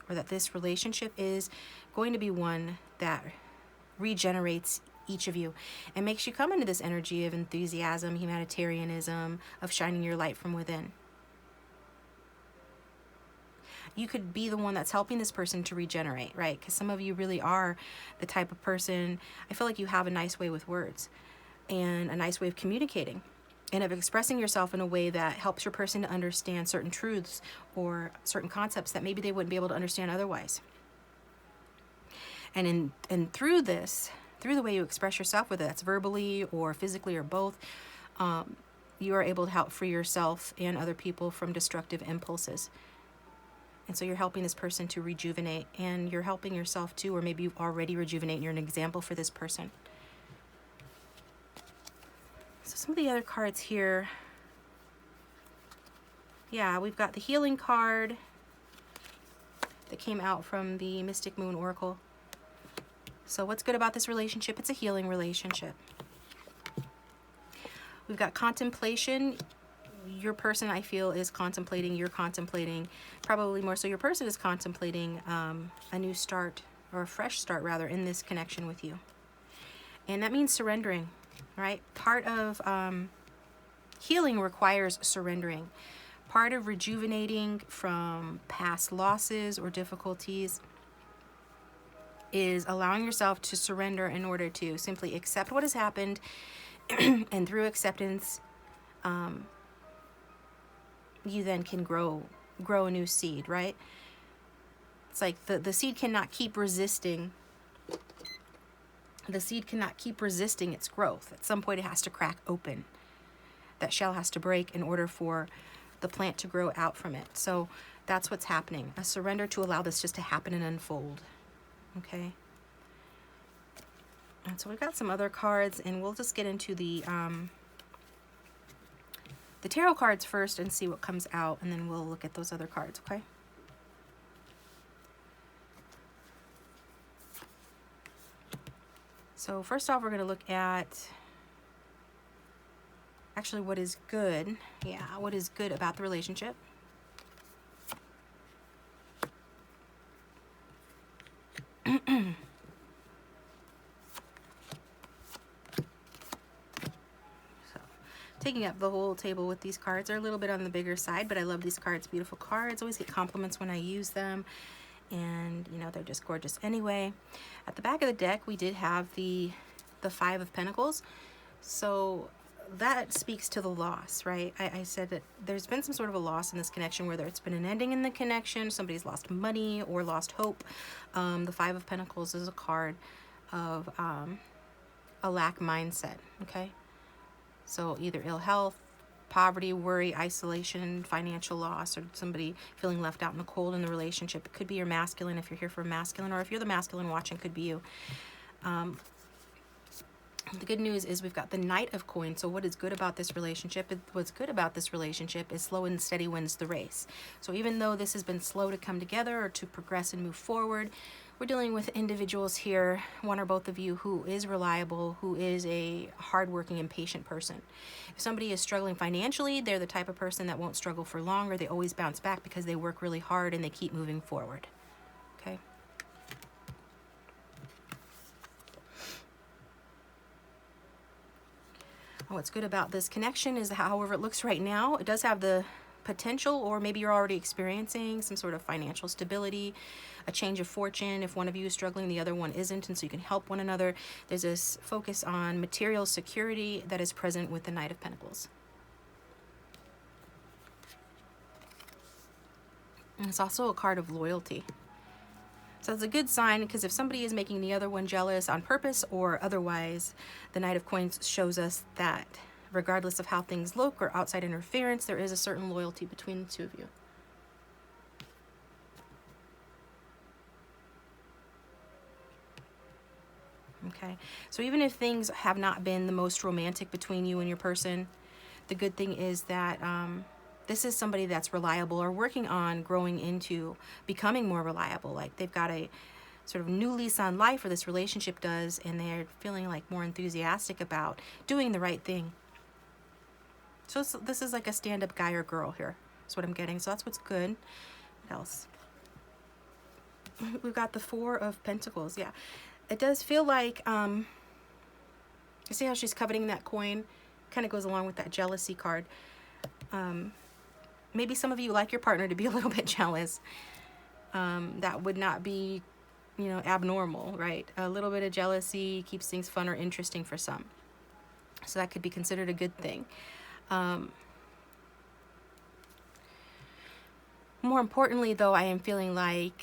[SPEAKER 1] Or that this relationship is going to be one that regenerates each of you and makes you come into this energy of enthusiasm, humanitarianism, of shining your light from within. You could be the one that's helping this person to regenerate, right? Because some of you really are the type of person, I feel like you have a nice way with words and a nice way of communicating and of expressing yourself in a way that helps your person to understand certain truths or certain concepts that maybe they wouldn't be able to understand otherwise. And through this, through the way you express yourself, whether that's verbally or physically or both, you are able to help free yourself and other people from destructive impulses. And so you're helping this person to rejuvenate, and you're helping yourself too, or maybe you've already rejuvenated. You're an example for this person. So some of the other cards here, yeah, we've got the healing card that came out from the Mystic Moon Oracle. So what's good about this relationship? It's a healing relationship. We've got contemplation. Your person, I feel, is contemplating. You're contemplating. Probably more so your person is contemplating a new start, or a fresh start rather, in this connection with you. And that means surrendering, right? Part of healing requires surrendering. Part of rejuvenating from past losses or difficulties is allowing yourself to surrender in order to simply accept what has happened. And through acceptance, you then can grow a new seed, right? It's like the seed cannot keep resisting. The seed cannot keep resisting its growth. At some point it has to crack open. That shell has to break in order for the plant to grow out from it. So that's what's happening. A surrender to allow this just to happen and unfold. Okay? And so we've got some other cards, and we'll just get into the tarot cards first and see what comes out, and then we'll look at those other cards, okay? So first off, we're going to look at actually what is good. Yeah, what is good about the relationship. Taking up the whole table with these cards. Are a little bit on the bigger side, but I love these cards. Beautiful cards. Always get compliments when I use them, and you know, they're just gorgeous anyway. At the back of the deck, we did have the Five of Pentacles. So that speaks to the loss, right? I said that there's been some sort of a loss in this connection, whether it's been an ending in the connection, somebody's lost money or lost hope. The Five of Pentacles is a card of a lack mindset, okay? So either ill health, poverty, worry, isolation, financial loss, or somebody feeling left out in the cold in the relationship. It could be your masculine if you're here for masculine, or if you're the masculine watching, could be you. The good news is we've got the Knight of Coins. So what is good about this relationship? What's good about this relationship is slow and steady wins the race. So even though this has been slow to come together or to progress and move forward, we're dealing with individuals here, one or both of you, who is reliable, who is a hardworking and patient person. If somebody is struggling financially, they're the type of person that won't struggle for longer. They always bounce back because they work really hard and they keep moving forward. Okay. What's good about this connection is, however it looks right now, it does have the potential, or maybe you're already experiencing some sort of financial stability, a change of fortune. If one of you is struggling, the other one isn't, and so you can help one another. There's this focus on material security that is present with the Knight of Pentacles. And it's also a card of loyalty. So it's a good sign, because if somebody is making the other one jealous on purpose or otherwise, the Knight of Coins shows us that regardless of how things look or outside interference, there is a certain loyalty between the two of you. Okay, so even if things have not been the most romantic between you and your person, the good thing is that this is somebody that's reliable, or working on growing into becoming more reliable. Like they've got a sort of new lease on life, or this relationship does, and they're feeling like more enthusiastic about doing the right thing. So this is like a stand-up guy or girl here. That's what I'm getting. So that's what's good. What else? We've got the Four of Pentacles. Yeah, it does feel like, you see how she's coveting that coin? Kind of goes along with that jealousy card. Maybe some of you like your partner to be a little bit jealous. That would not be, you know, abnormal, right? A little bit of jealousy keeps things fun or interesting for some. So that could be considered a good thing. More importantly, though, I am feeling like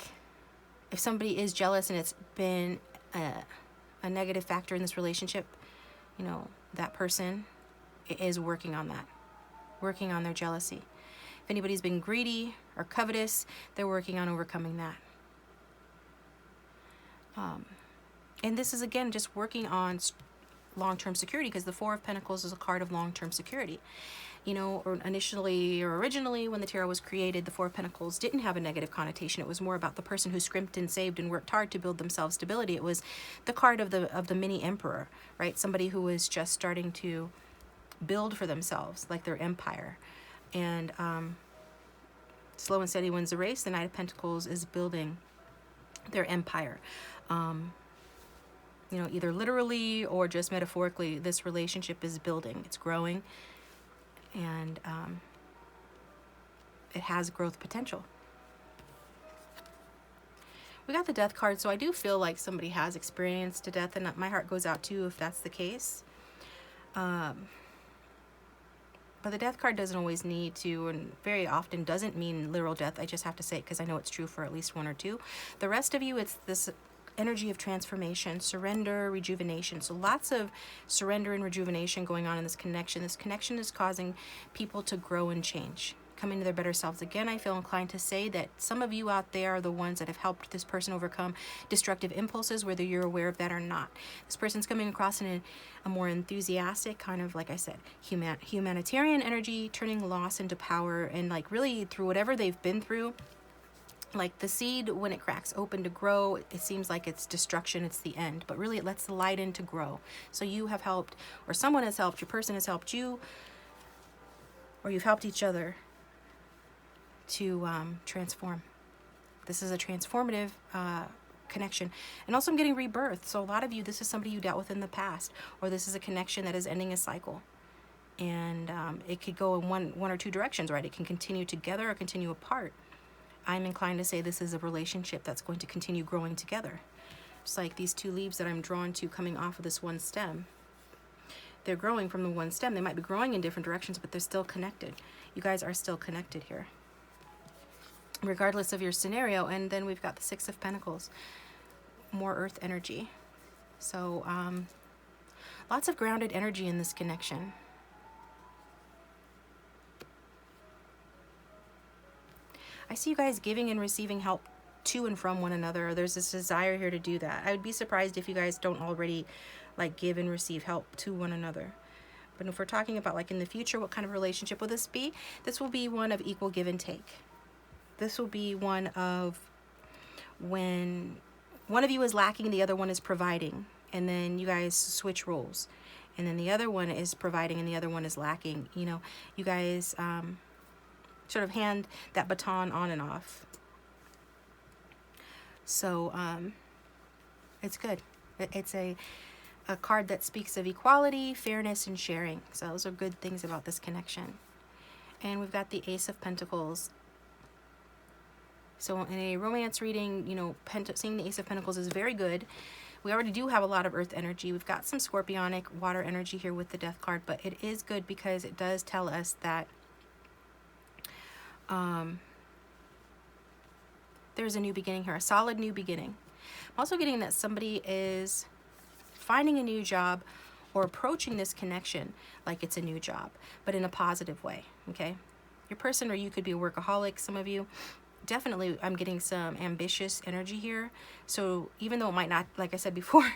[SPEAKER 1] if somebody is jealous and it's been a negative factor in this relationship, you know, that person is working on that, working on their jealousy. If anybody's been greedy or covetous, they're working on overcoming that. And this is, again, just working on long-term security, because the Four of Pentacles is a card of long-term security. You know, or initially or originally when the tarot was created, the Four of Pentacles didn't have a negative connotation. It was more about the person who scrimped and saved and worked hard to build themselves stability. It was the card of the mini emperor, right? Somebody who was just starting to build for themselves, like their empire. And slow and steady wins the race. The Knight of Pentacles is building their empire. You know, either literally or just metaphorically, this relationship is building. It's growing. And it has growth potential. We got the Death card, so I do feel like somebody has experienced a death, and my heart goes out to you if that's the case. But the Death card doesn't always need to, and very often doesn't mean literal death. I just have to say it because I know it's true for at least one or two. The rest of you, it's this energy of transformation, surrender, rejuvenation. So lots of surrender and rejuvenation going on in this connection. This connection is causing people to grow and change, come into their better selves. Again, I feel inclined to say that some of you out there are the ones that have helped this person overcome destructive impulses, whether you're aware of that or not. This person's coming across in a more enthusiastic, kind of, like I said, humanitarian energy, turning loss into power, and like really through whatever they've been through. Like the seed, when it cracks open to grow, it seems like it's destruction, it's the end. But really, it lets the light in to grow. So you have helped, or someone has helped, your person has helped you, or you've helped each other to transform. This is a transformative connection. And also I'm getting rebirth. So a lot of you, this is somebody you dealt with in the past, or this is a connection that is ending a cycle. And it could go in one or two directions, right? It can continue together or continue apart. I'm inclined to say this is a relationship that's going to continue growing together. Just like these two leaves that I'm drawn to coming off of this one stem. They're growing from the one stem. They might be growing in different directions, but they're still connected. You guys are still connected here, regardless of your scenario. And then we've got the Six of Pentacles, more earth energy. So lots of grounded energy in this connection. I see you guys giving and receiving help to and from one another. There's this desire here to do that. I would be surprised if you guys don't already like give and receive help to one another. But if we're talking about like in the future, what kind of relationship will this be? This will be one of equal give and take. This will be one of when one of you is lacking, the other one is providing. And then you guys switch roles. And then the other one is providing and the other one is lacking. You know, you guys sort of hand that baton on and off. So it's good. It's a card that speaks of equality, fairness, and sharing. So those are good things about this connection. And we've got the Ace of Pentacles. So in a romance reading, you know, seeing the Ace of Pentacles is very good. We already do have a lot of earth energy. We've got some scorpionic water energy here with the Death card, but it is good because it does tell us that there's a new beginning here, a solid new beginning. I'm also getting that somebody is finding a new job or approaching this connection like it's a new job, but in a positive way, okay? Your person, or you could be a workaholic, some of you. Definitely, I'm getting some ambitious energy here. So even though it might not, like I said before,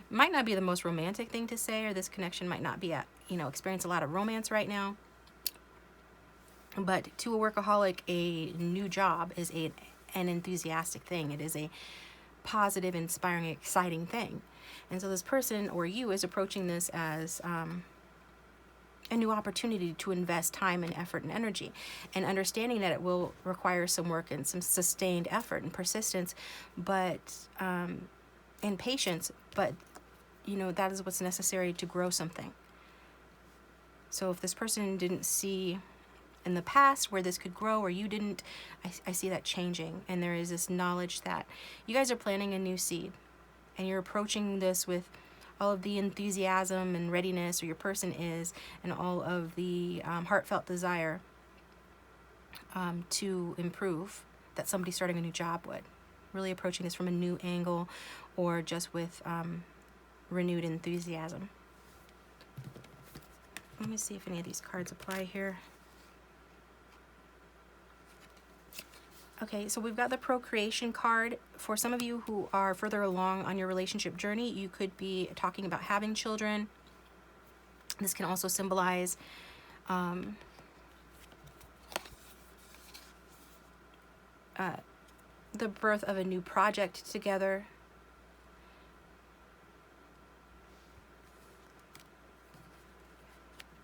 [SPEAKER 1] might not be the most romantic thing to say, or this connection might not be at, you know, experience a lot of romance right now. But to a workaholic, a new job is an enthusiastic thing. It is a positive, inspiring, exciting thing. And so this person or you is approaching this as a new opportunity to invest time and effort and energy, and understanding that it will require some work and some sustained effort and persistence, but and patience, but you know, that is what's necessary to grow something. So if this person didn't see in the past where this could grow, or you didn't, I see that changing. And there is this knowledge that you guys are planting a new seed, and you're approaching this with all of the enthusiasm and readiness, or your person is, and all of the heartfelt desire to improve that somebody starting a new job would. Really approaching this from a new angle, or just with renewed enthusiasm. Let me see if any of these cards apply here. Okay, so we've got the procreation card. For some of you who are further along on your relationship journey, you could be talking about having children. This can also symbolize the birth of a new project together.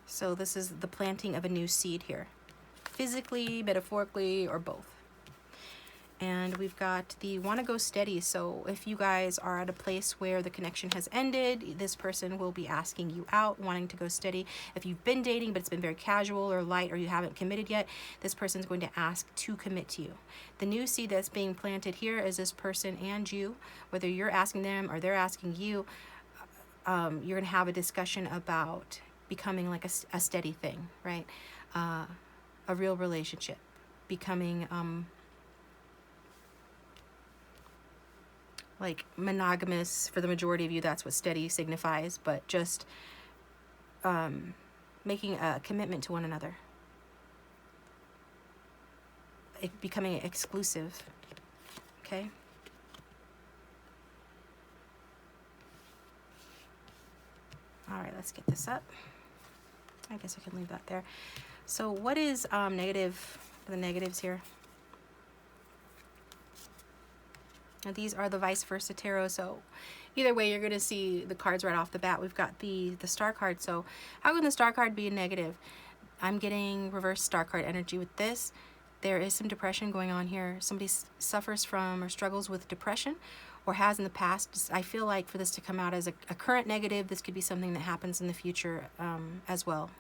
[SPEAKER 1] So this is the planting of a new seed here, physically, metaphorically, or both. And we've got the want to go steady. So if you guys are at a place where the connection has ended, this person will be asking you out, wanting to go steady. If you've been dating, but it's been very casual or light, or you haven't committed yet, this person's going to ask to commit to you. The new seed that's being planted here is this person and you, whether you're asking them or they're asking you, you're going to have a discussion about becoming like a steady thing, right? A real relationship, becoming like monogamous. For the majority of you, that's what steady signifies, but just making a commitment to one another, becoming exclusive. Okay. All right, let's get this up. I guess I can leave that there. So what is negative, the negatives here? Now these are the vice versa tarot, so either way you're going to see the cards right off the bat. We've got the star card. So how can the star card be a negative? I'm getting reverse star card energy with this. There is some depression going on here. Somebody suffers from or struggles with depression, or has in the past. I feel like for this to come out as a current negative, this could be something that happens in the future as well,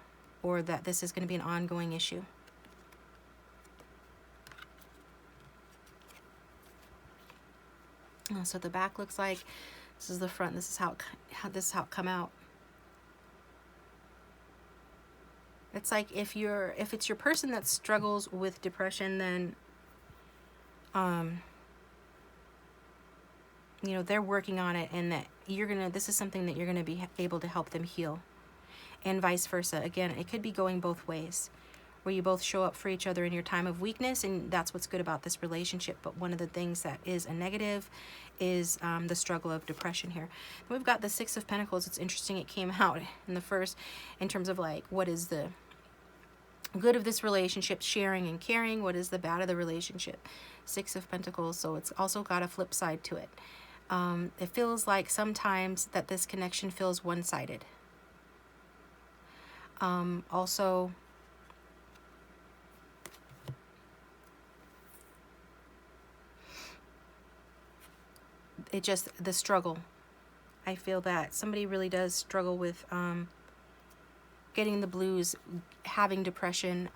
[SPEAKER 1] or that this is going to be an ongoing issue. So the back looks like, this is the front. This is how it come out. It's like if it's your person that struggles with depression, then you know, they're working on it, and that this is something that you're gonna be able to help them heal, and vice versa. Again, it could be going both ways, where you both show up for each other in your time of weakness, and that's what's good about this relationship. But one of the things that is a negative is the struggle of depression here. And we've got the Six of Pentacles. It's interesting, it came out in the first, in terms of like, what is the good of this relationship, sharing and caring, what is the bad of the relationship? Six of Pentacles. So it's also got a flip side to it. It feels like sometimes that this connection feels one-sided. Also, it just, the struggle. I feel that somebody really does struggle with getting the blues, having depression,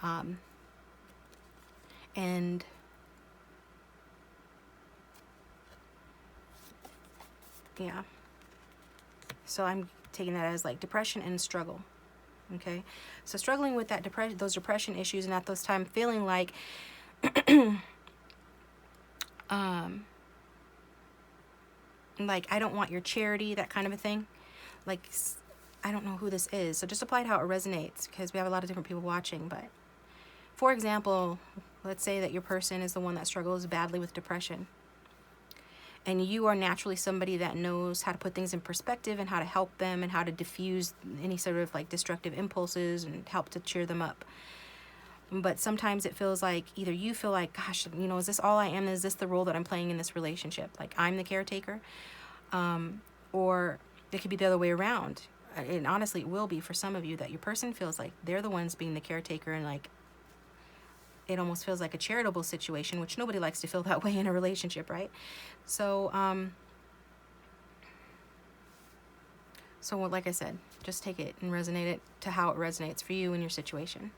[SPEAKER 1] and yeah. So I'm taking that as like depression and struggle. Okay, so struggling with that those depression issues, and at those time feeling like like, I don't want your charity, that kind of a thing. Like, I don't know who this is, so just apply it how it resonates, because we have a lot of different people watching. But for example, let's say that your person is the one that struggles badly with depression, and you are naturally somebody that knows how to put things in perspective and how to help them and how to diffuse any sort of like destructive impulses and help to cheer them up. But sometimes it feels like either you feel like, gosh, you know, is this all I am? Is this the role that I'm playing in this relationship? Like, I'm the caretaker? Or it could be the other way around. And honestly, it will be for some of you, that your person feels like they're the ones being the caretaker, and like, it almost feels like a charitable situation, which nobody likes to feel that way in a relationship, right? So, so like I said, just take it and resonate it to how it resonates for you in your situation.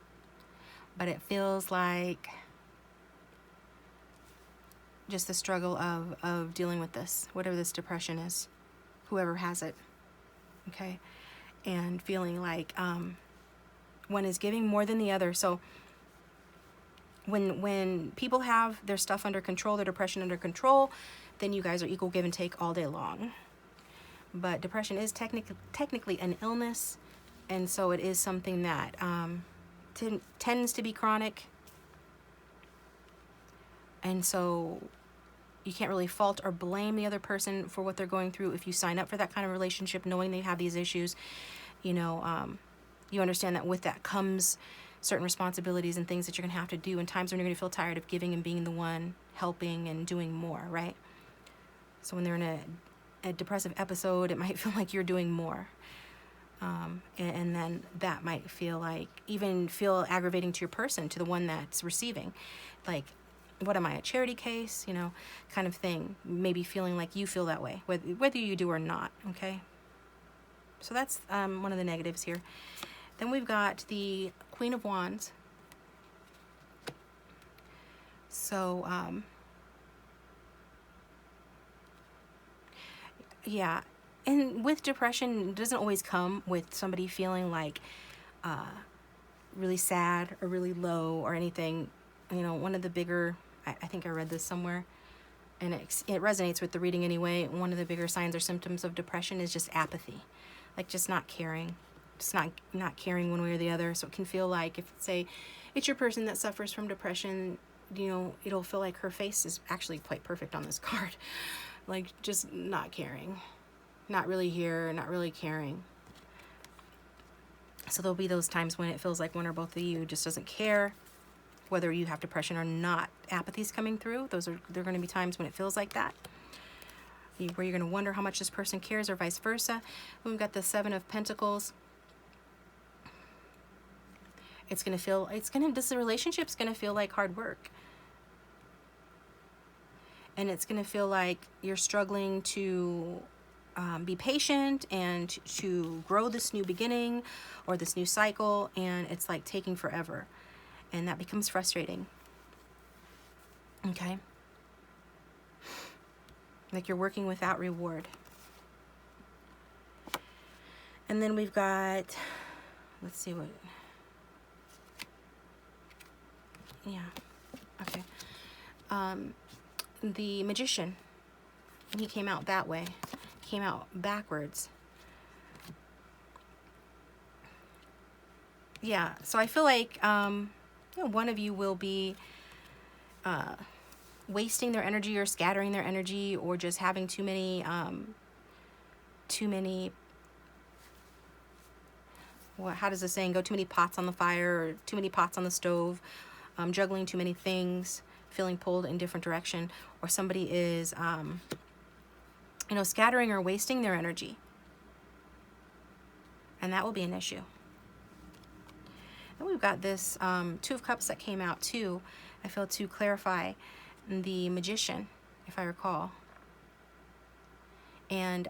[SPEAKER 1] But it feels like just the struggle of dealing with this, whatever this depression is, whoever has it, okay? And feeling like one is giving more than the other. So when people have their stuff under control, their depression under control, then you guys are equal give and take all day long. But depression is technically an illness, And so it is something that tends to be chronic. And so you can't really fault or blame the other person for what they're going through if you sign up for that kind of relationship knowing they have these issues. You know, you understand that with that comes certain responsibilities and things that you're going to have to do, and times when you're going to feel tired of giving and being the one helping and doing more, right? So when they're in a depressive episode, it might feel like you're doing more. And then that might feel aggravating to your person, to the one that's receiving. Like, what am I, a charity case? You know, kind of thing. Maybe feeling like you feel that way, whether you do or not, okay? So that's one of the negatives here. Then we've got the Queen of Wands. So, yeah. And with depression, it doesn't always come with somebody feeling like really sad or really low or anything. You know, one of the bigger, I think I read this somewhere, and it resonates with the reading anyway. One of the bigger signs or symptoms of depression is just apathy, like just not caring, just not caring one way or the other. So it can feel like, if say it's your person that suffers from depression, you know, it'll feel like her face is actually quite perfect on this card, like just not caring, not really here, not really caring. So there'll be those times when it feels like one or both of you just doesn't care whether you have depression or not. Apathy's coming through. There are going to be times when it feels like that, where you're going to wonder how much this person cares, or vice versa. We've got the Seven of Pentacles. This relationship's going to feel like hard work. And it's going to feel like you're struggling to be patient and to grow this new beginning or this new cycle, and it's like taking forever. And that becomes frustrating. Okay? Like you're working without reward. And then we've got, let's see what, yeah, okay. The Magician, he came out that way, came out backwards. Yeah, so I feel like one of you will be wasting their energy or scattering their energy, or just having too many how does the saying go? Too many pots on the fire, or too many pots on the stove, juggling too many things, feeling pulled in different direction, or somebody is scattering or wasting their energy, and that will be an issue. And we've got this Two of Cups that came out too, I feel, to clarify the Magician, if I recall. And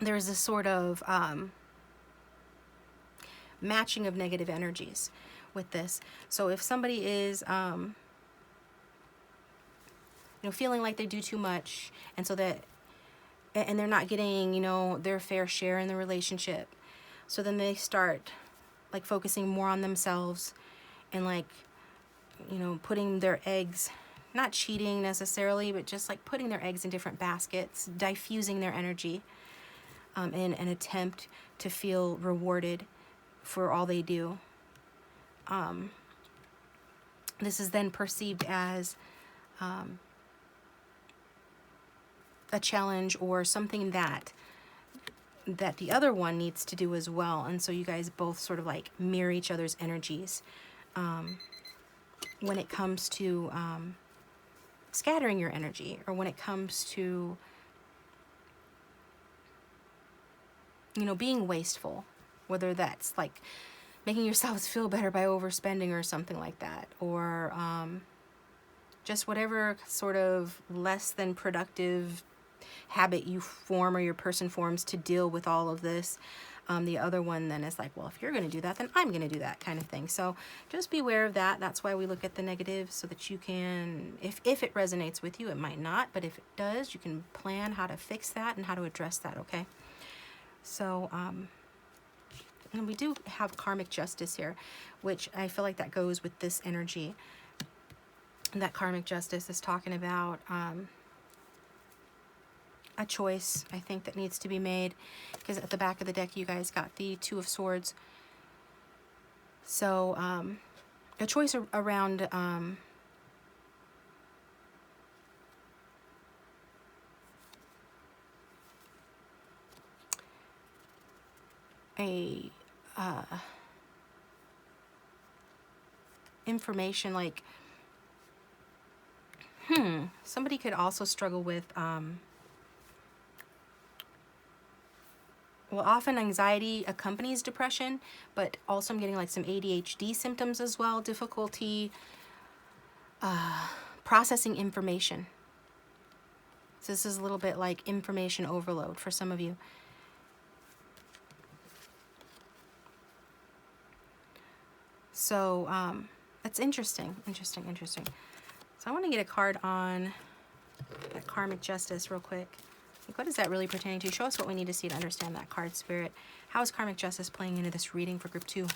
[SPEAKER 1] there's this sort of matching of negative energies with this. So if somebody is feeling like they do too much, and they're not getting, their fair share in the relationship, so then they start like focusing more on themselves, and like, putting their eggs, not cheating necessarily, but just like putting their eggs in different baskets, diffusing their energy in an attempt to feel rewarded for all they do. This is then perceived as a challenge, or something that the other one needs to do as well. And so you guys both sort of like mirror each other's energies when it comes to scattering your energy, or when it comes to being wasteful, whether that's like making yourselves feel better by overspending or something like that, or just whatever sort of less than productive habit you form or your person forms to deal with all of this. The other one then is like, well, if you're going to do that, then I'm going to do that, kind of thing. So just be aware of that. That's why we look at the negatives, so that you can, if it resonates with you, it might not, but if it does, you can plan how to fix that and how to address that, okay? So, and we do have karmic justice here, which I feel like that goes with this energy. that karmic justice is talking about a choice, I think, that needs to be made, because at the back of the deck you guys got the Two of Swords. So a choice around a information like somebody could also struggle with well, often anxiety accompanies depression, but also I'm getting like some ADHD symptoms as well, difficulty processing information. So this is a little bit like information overload for some of you. So that's interesting. So I want to get a card on that karmic justice real quick. Like, what is that really pertaining to? Show us what we need to see to understand that card, Spirit. How is karmic justice playing into this reading for group 2?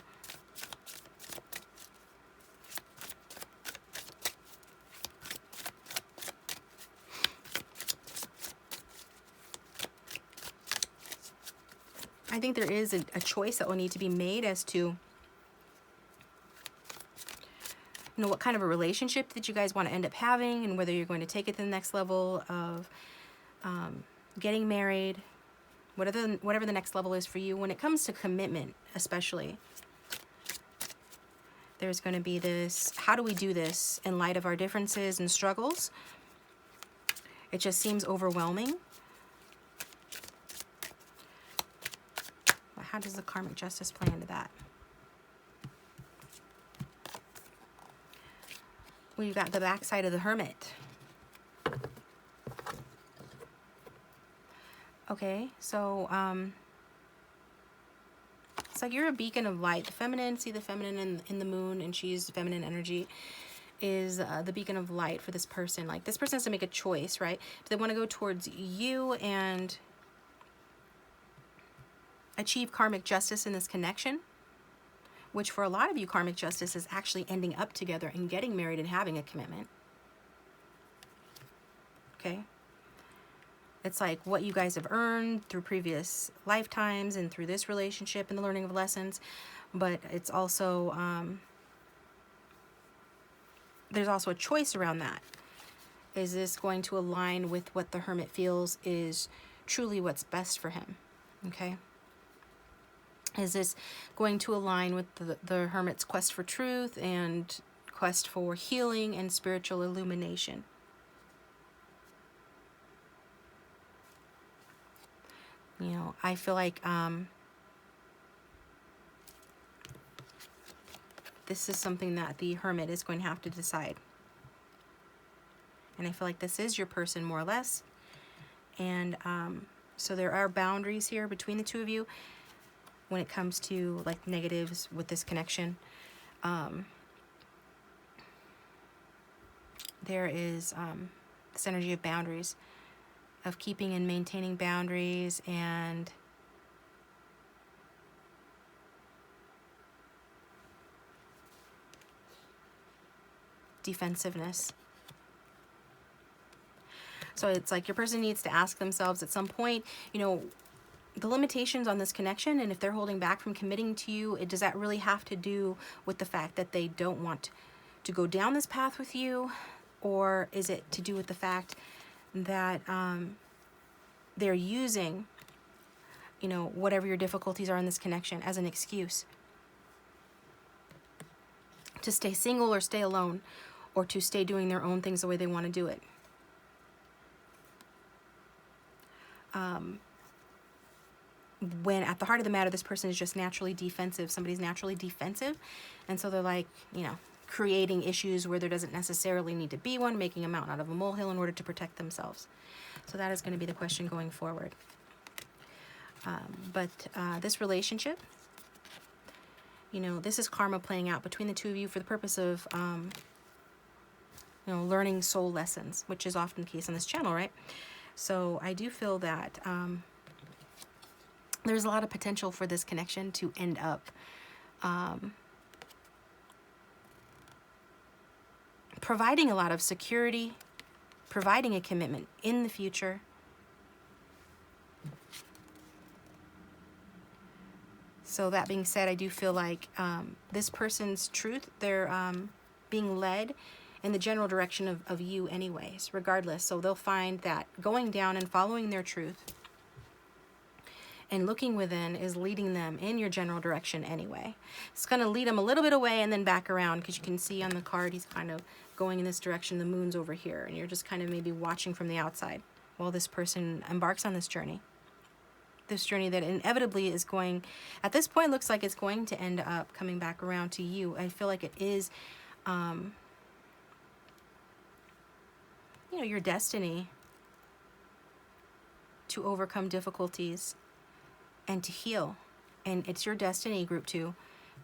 [SPEAKER 1] I think there is a choice that will need to be made as to, what kind of a relationship that you guys want to end up having, and whether you're going to take it to the next level of getting married, whatever the next level is for you. When it comes to commitment, especially, there's going to be this, how do we do this in light of our differences and struggles? It just seems overwhelming. How does the karmic justice play into that? We've got the backside of the Hermit. Okay, so it's like you're a beacon of light. The feminine, see the feminine in the moon, and she's feminine energy, is the beacon of light for this person. Like, this person has to make a choice, right? Do they want to go towards you and achieve karmic justice in this connection? Which for a lot of you, karmic justice is actually ending up together and getting married and having a commitment. Okay? It's like what you guys have earned through previous lifetimes and through this relationship and the learning of lessons. But it's also, there's also a choice around that. Is this going to align with what the Hermit feels is truly what's best for him? Okay? Is this going to align with the Hermit's quest for truth and quest for healing and spiritual illumination? I feel like this is something that the Hermit is going to have to decide. And I feel like this is your person, more or less. And so there are boundaries here between the two of you when it comes to like negatives with this connection. There is this energy of boundaries, of keeping and maintaining boundaries, and defensiveness. So it's like your person needs to ask themselves at some point, the limitations on this connection, and if they're holding back from committing to you, does that really have to do with the fact that they don't want to go down this path with you? Or is it to do with the fact that they're using, whatever your difficulties are in this connection as an excuse to stay single or stay alone, or to stay doing their own things the way they want to do it? When at the heart of the matter, this person is just naturally defensive. Somebody's naturally defensive. And so they're like, creating issues where there doesn't necessarily need to be one, making a mountain out of a molehill in order to protect themselves. So that is going to be the question going forward. But this relationship, this is karma playing out between the two of you for the purpose of, learning soul lessons, which is often the case on this channel, right? So I do feel that there's a lot of potential for this connection to end up providing a lot of security, providing a commitment in the future. So that being said, I do feel like this person's truth, they're being led in the general direction of you anyways, regardless. So they'll find that going down and following their truth and looking within is leading them in your general direction anyway. It's going to lead them a little bit away and then back around, because you can see on the card he's kind of going in this direction. The moon's over here, and you're just kind of maybe watching from the outside while this person embarks on this journey. This journey that inevitably is going, at this point, looks like it's going to end up coming back around to you. I feel like it is, you know, your destiny to overcome difficulties and to heal. And it's your destiny, group 2,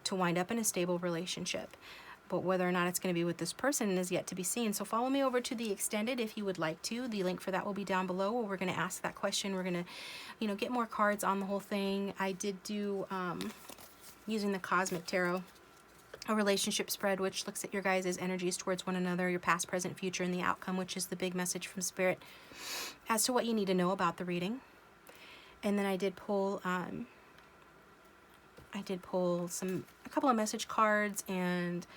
[SPEAKER 1] to wind up in a stable relationship. But whether or not it's going to be with this person is yet to be seen. So follow me over to the extended if you would like to. The link for that will be down below, where we're going to ask that question. We're going to, you know, get more cards on the whole thing. I did do, using the Cosmic Tarot, a relationship spread, which looks at your guys' energies towards one another, your past, present, future, and the outcome, which is the big message from Spirit as to what you need to know about the reading. And then I did pull, a couple of message cards and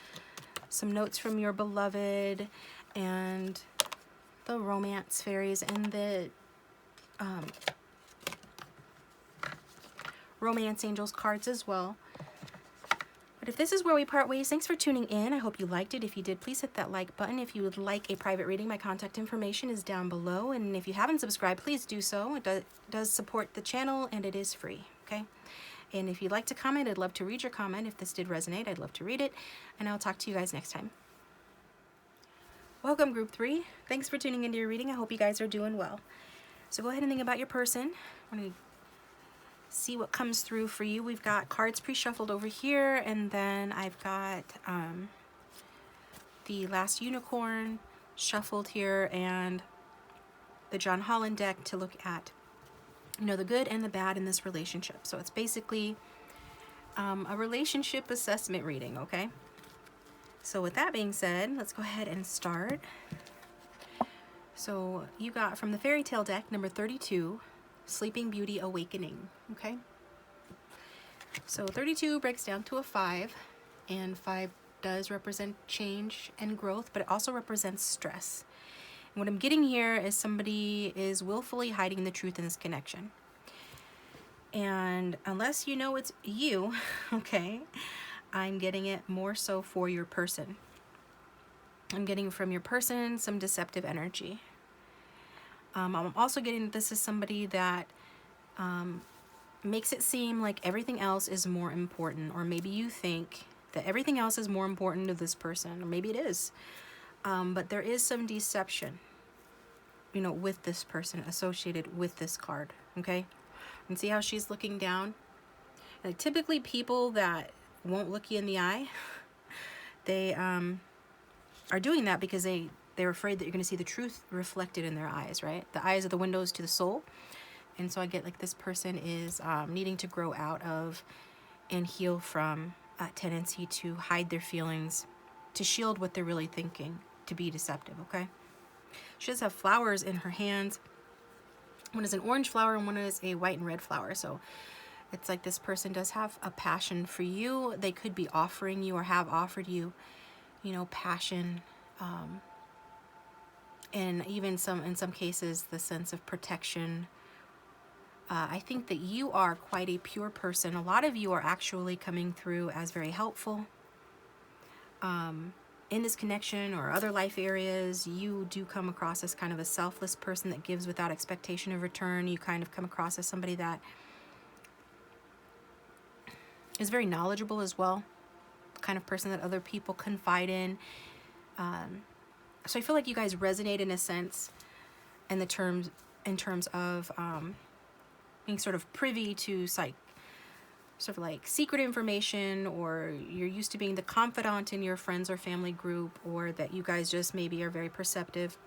[SPEAKER 1] some notes from your beloved and the romance fairies and the romance angels cards as well. But if this is where we part ways, thanks for tuning in. I hope you liked it. If you did, please hit that like button. If you would like a private reading, my contact information is down below. And if you haven't subscribed, please do so. It does support the channel, and it is free, okay? And if you'd like to comment, I'd love to read your comment. If this did resonate, I'd love to read it. And I'll talk to you guys next time. Welcome, group 3. Thanks for tuning into your reading. I hope you guys are doing well. So go ahead and think about your person. I'm going to see what comes through for you. We've got cards pre-shuffled over here, and then I've got the Last Unicorn shuffled here, and the John Holland deck to look at, you know, the good and the bad in this relationship. So it's basically a relationship assessment reading, okay? So with that being said, let's go ahead and start. So you got from the Fairy Tale deck, number 32, Sleeping Beauty Awakening, okay? So 32 breaks down to a 5, and 5 does represent change and growth, but it also represents stress. And what I'm getting here is somebody is willfully hiding the truth in this connection. And unless you know it's you, okay, I'm getting it more so for your person. I'm getting from your person some deceptive energy. I'm also getting that this is somebody that makes it seem like everything else is more important, or maybe you think that everything else is more important to this person, or maybe it is. But there is some deception, you know, with this person associated with this card, okay? And see how she's looking down? Like, typically people that won't look you in the eye, they are doing that because they're afraid that you're going to see the truth reflected in their eyes, right? The eyes are the windows to the soul. And so I get like this person is needing to grow out of and heal from a tendency to hide their feelings, to shield what they're really thinking, to be deceptive, okay? She does have flowers in her hands. One is an orange flower and one is a white and red flower. So it's like this person does have a passion for you. They could be offering you or have offered you, you know, passion, and even in some cases, the sense of protection. I think that you are quite a pure person. A lot of you are actually coming through as very helpful. In this connection or other life areas, you do come across as kind of a selfless person that gives without expectation of return. You kind of come across as somebody that is very knowledgeable as well. The kind of person that other people confide in. So I feel like you guys resonate in a sense in terms of being sort of privy to sort of like secret information, or you're used to being the confidant in your friends or family group, or that you guys just maybe are very perceptive.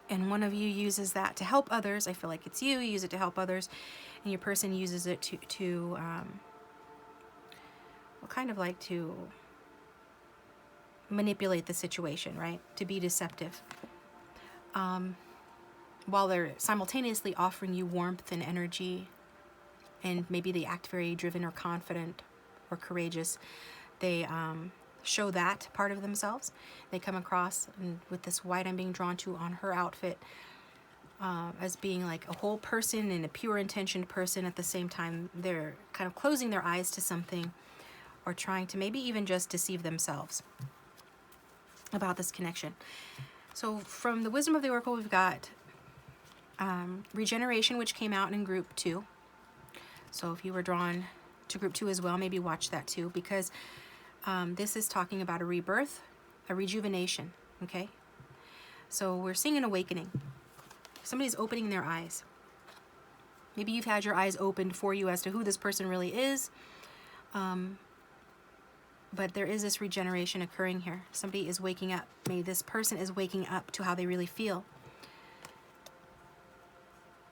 [SPEAKER 1] And one of you uses that to help others. I feel like it's you use it to help others, and your person uses it to manipulate the situation, right? To be deceptive. While they're simultaneously offering you warmth and energy, and maybe they act very driven or confident or courageous, they show that part of themselves. They come across, and with this white I'm being drawn to on her outfit, as being like a whole person and a pure intentioned person. At the same time, they're kind of closing their eyes to something, or trying to maybe even just deceive themselves about this connection. So from the wisdom of the Oracle, we've got regeneration, which came out in group 2. So if you were drawn to group 2 as well, maybe watch that too, because this is talking about a rebirth, a rejuvenation. Okay, so we're seeing an awakening. Somebody's opening their eyes. Maybe you've had your eyes opened for you as to who this person really is, but there is this regeneration occurring here. Somebody is waking up. Maybe this person is waking up to how they really feel.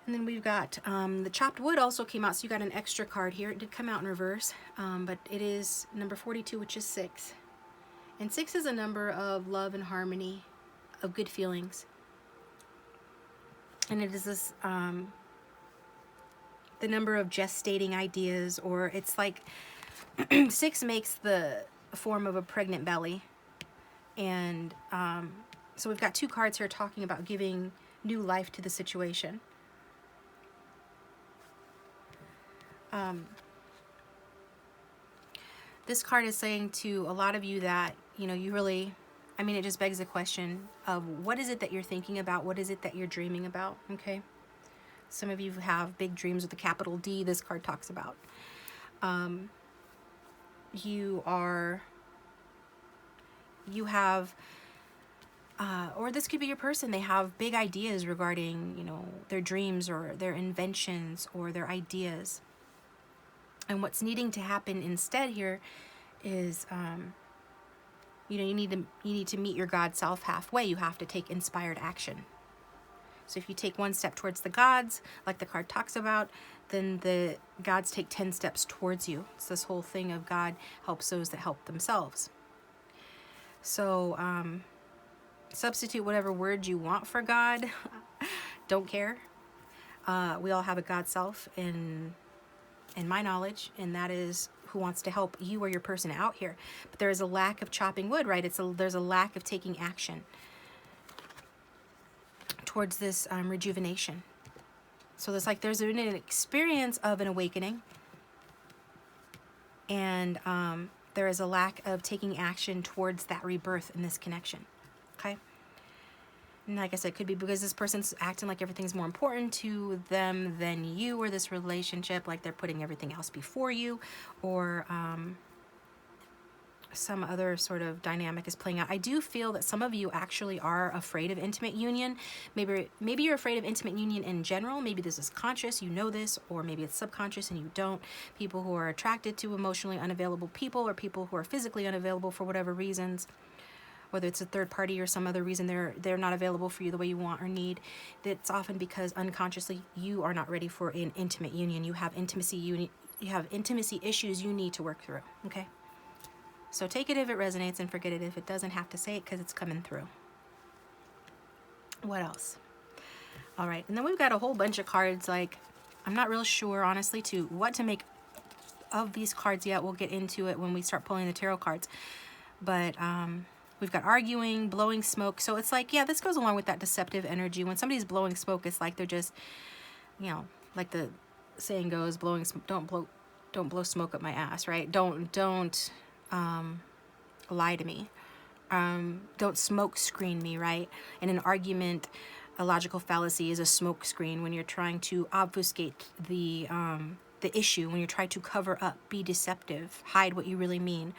[SPEAKER 1] And then we've got the chopped wood also came out, so you got an extra card here. It did come out in reverse, but it is number 42, which is 6. And 6 is a number of love and harmony, of good feelings. And it is this, the number of gestating ideas, or it's like 6 makes the form of a pregnant belly. And so we've got 2 cards here talking about giving new life to the situation. This card is saying to a lot of you that, you know, you really, I mean, it just begs the question of what is it that you're thinking about? What is it that you're dreaming about? Okay. Some of you have big dreams with a capital D, this card talks about. You have, or this could be your person. They have big ideas regarding, you know, their dreams or their inventions or their ideas. And what's needing to happen instead here is, you know, you need to meet your God self halfway. You have to take inspired action. So if you take 1 step towards the gods, like the card talks about, then the gods take 10 steps towards you. It's this whole thing of God helps those that help themselves. So substitute whatever word you want for God. Don't care. We all have a God self in my knowledge, and that is who wants to help you or your person out here. But there is a lack of chopping wood, right? There's a lack of taking action towards this rejuvenation. So there's an experience of an awakening, and there is a lack of taking action towards that rebirth in this connection. Okay. And like I said, it could be because this person's acting like everything's more important to them than you or this relationship, like they're putting everything else before you, or some other sort of dynamic is playing out. I do feel that some of you actually are afraid of intimate union. Maybe you're afraid of intimate union in general. Maybe this is conscious, you know this, or maybe it's subconscious and you don't. People who are attracted to emotionally unavailable people, or people who are physically unavailable for whatever reasons, whether it's a third party or some other reason they're not available for you the way you want or need. That's often because unconsciously you are not ready for an intimate union. You have intimacy issues you need to work through. Okay, so take it if it resonates and forget it if it doesn't. Have to say it because it's coming through. What else? All right, and then we've got a whole bunch of cards. Like, I'm not real sure honestly to what to make of these cards yet. We'll get into it when we start pulling the tarot cards. But we've got arguing, blowing smoke. So it's like, yeah, this goes along with that deceptive energy. When somebody's blowing smoke, it's like they're just, you know, like the saying goes, blowing smoke, don't blow smoke up my ass, right? Don't lie to me. Don't smoke screen me, right? In an argument, a logical fallacy is a smoke screen when you're trying to obfuscate the issue, when you're trying to cover up, be deceptive, hide what you really mean.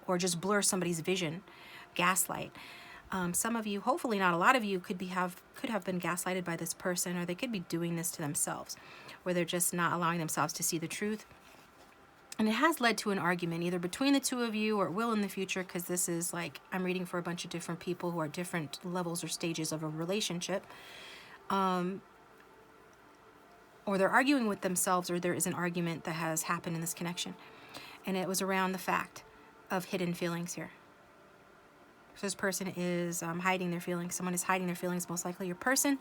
[SPEAKER 1] Or just blur somebody's vision, gaslight. Some of you, hopefully not a lot of you, could have been gaslighted by this person, or they could be doing this to themselves, where they're just not allowing themselves to see the truth. And it has led to an argument, either between the two of you, or it will in the future, because this is like, I'm reading for a bunch of different people who are different levels or stages of a relationship. Or they're arguing with themselves, or there is an argument that has happened in this connection. And it was around the fact of hidden feelings here. So this person is hiding their feelings. Someone is hiding their feelings, most likely your person.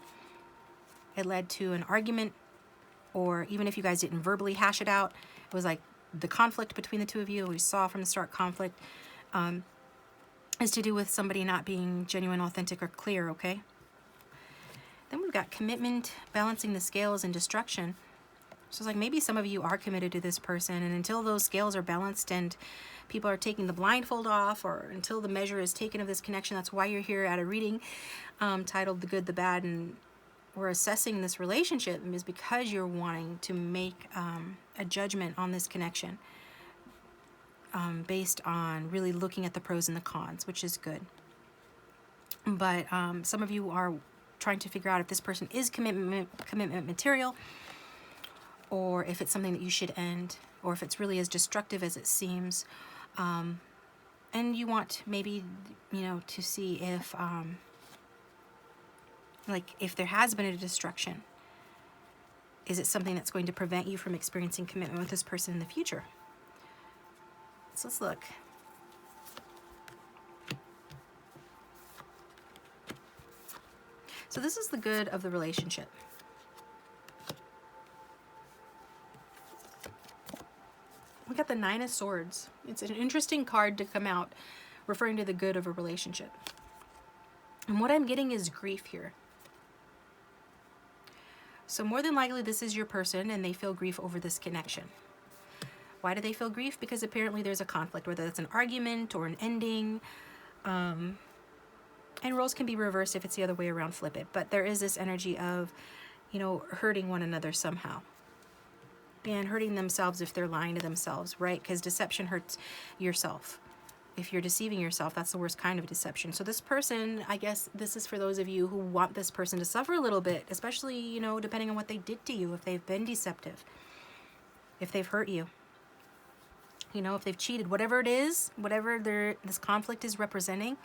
[SPEAKER 1] It led to an argument, or even if you guys didn't verbally hash it out, it was like the conflict between the two of you. We saw from the start conflict is to do with somebody not being genuine, authentic, or clear, okay? Then we've got commitment, balancing the scales, and destruction. So it's like maybe some of you are committed to this person, and until those scales are balanced and people are taking the blindfold off, or until the measure is taken of this connection, that's why you're here at a reading titled The Good, the Bad, and we're assessing this relationship, is because you're wanting to make a judgment on this connection based on really looking at the pros and the cons, which is good. But some of you are trying to figure out if this person is commitment material, or if it's something that you should end, or if it's really as destructive as it seems. And you want maybe, you know, to see if, like, if there has been a destruction, is it something that's going to prevent you from experiencing commitment with this person in the future? So let's look. So this is the good of the relationship. We got the Nine of Swords. It's an interesting card to come out referring to the good of a relationship. And what I'm getting is grief here. So more than likely this is your person and they feel grief over this connection. Why do they feel grief? Because apparently there's a conflict, whether it's an argument or an ending. And roles can be reversed if it's the other way around, flip it. But there is this energy of, you know, hurting one another somehow. And hurting themselves if they're lying to themselves, right? Because deception hurts yourself. If you're deceiving yourself, that's the worst kind of deception. So this person, I guess this is for those of you who want this person to suffer a little bit, especially, you know, depending on what they did to you, if they've been deceptive, if they've hurt you, you know, if they've cheated, whatever it is, whatever this conflict is representing,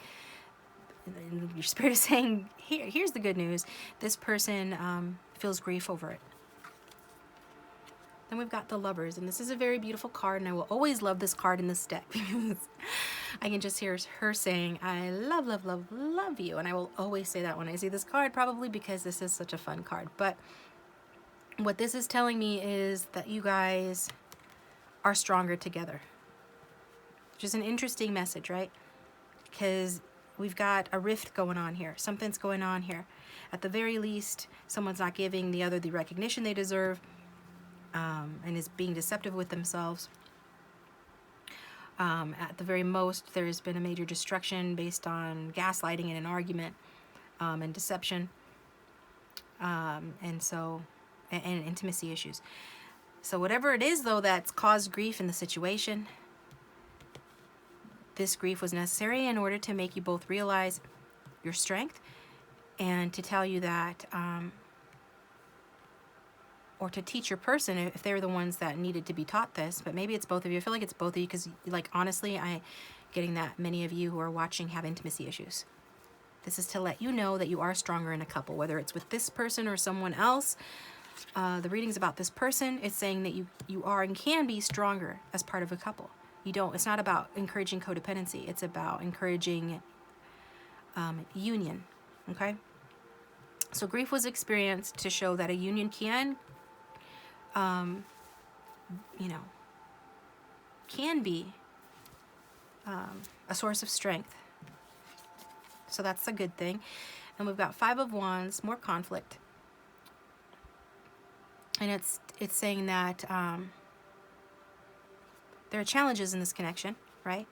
[SPEAKER 1] your spirit is saying, here's the good news. This person feels grief over it. Then we've got the Lovers, and this is a very beautiful card, and I will always love this card in this deck because I can just hear her saying, I love, love, love, love you, and I will always say that when I see this card, probably because this is such a fun card. But what this is telling me is that you guys are stronger together, which is an interesting message, right? Because we've got a rift going on here. Something's going on here. At the very least, someone's not giving the other the recognition they deserve, and is being deceptive with themselves. At the very most, there's been a major destruction based on gaslighting and an argument, and deception, and intimacy issues. So whatever it is, though, that's caused grief in the situation, this grief was necessary in order to make you both realize your strength, and to tell you that, or to teach your person if they're the ones that needed to be taught this. But maybe it's both of you. I feel like it's both of you because, like, honestly, I'm getting that many of you who are watching have intimacy issues. This is to let you know that you are stronger in a couple, whether it's with this person or someone else. The reading's about this person. It's saying that you are and can be stronger as part of a couple. It's not about encouraging codependency. It's about encouraging union, okay? So grief was experienced to show that a union can, can be a source of strength. So that's a good thing. And we've got Five of Wands, more conflict. And it's saying that there are challenges in this connection, right?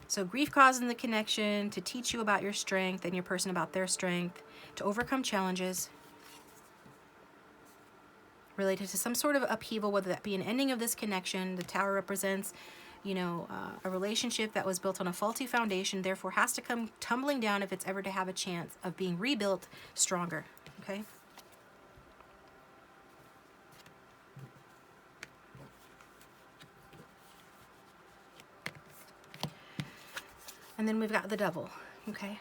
[SPEAKER 1] So grief causing the connection to teach you about your strength and your person about their strength, to overcome challenges related to some sort of upheaval, whether that be an ending of this connection. The Tower represents, a relationship that was built on a faulty foundation, therefore has to come tumbling down if it's ever to have a chance of being rebuilt stronger, okay? And then we've got the Devil, okay?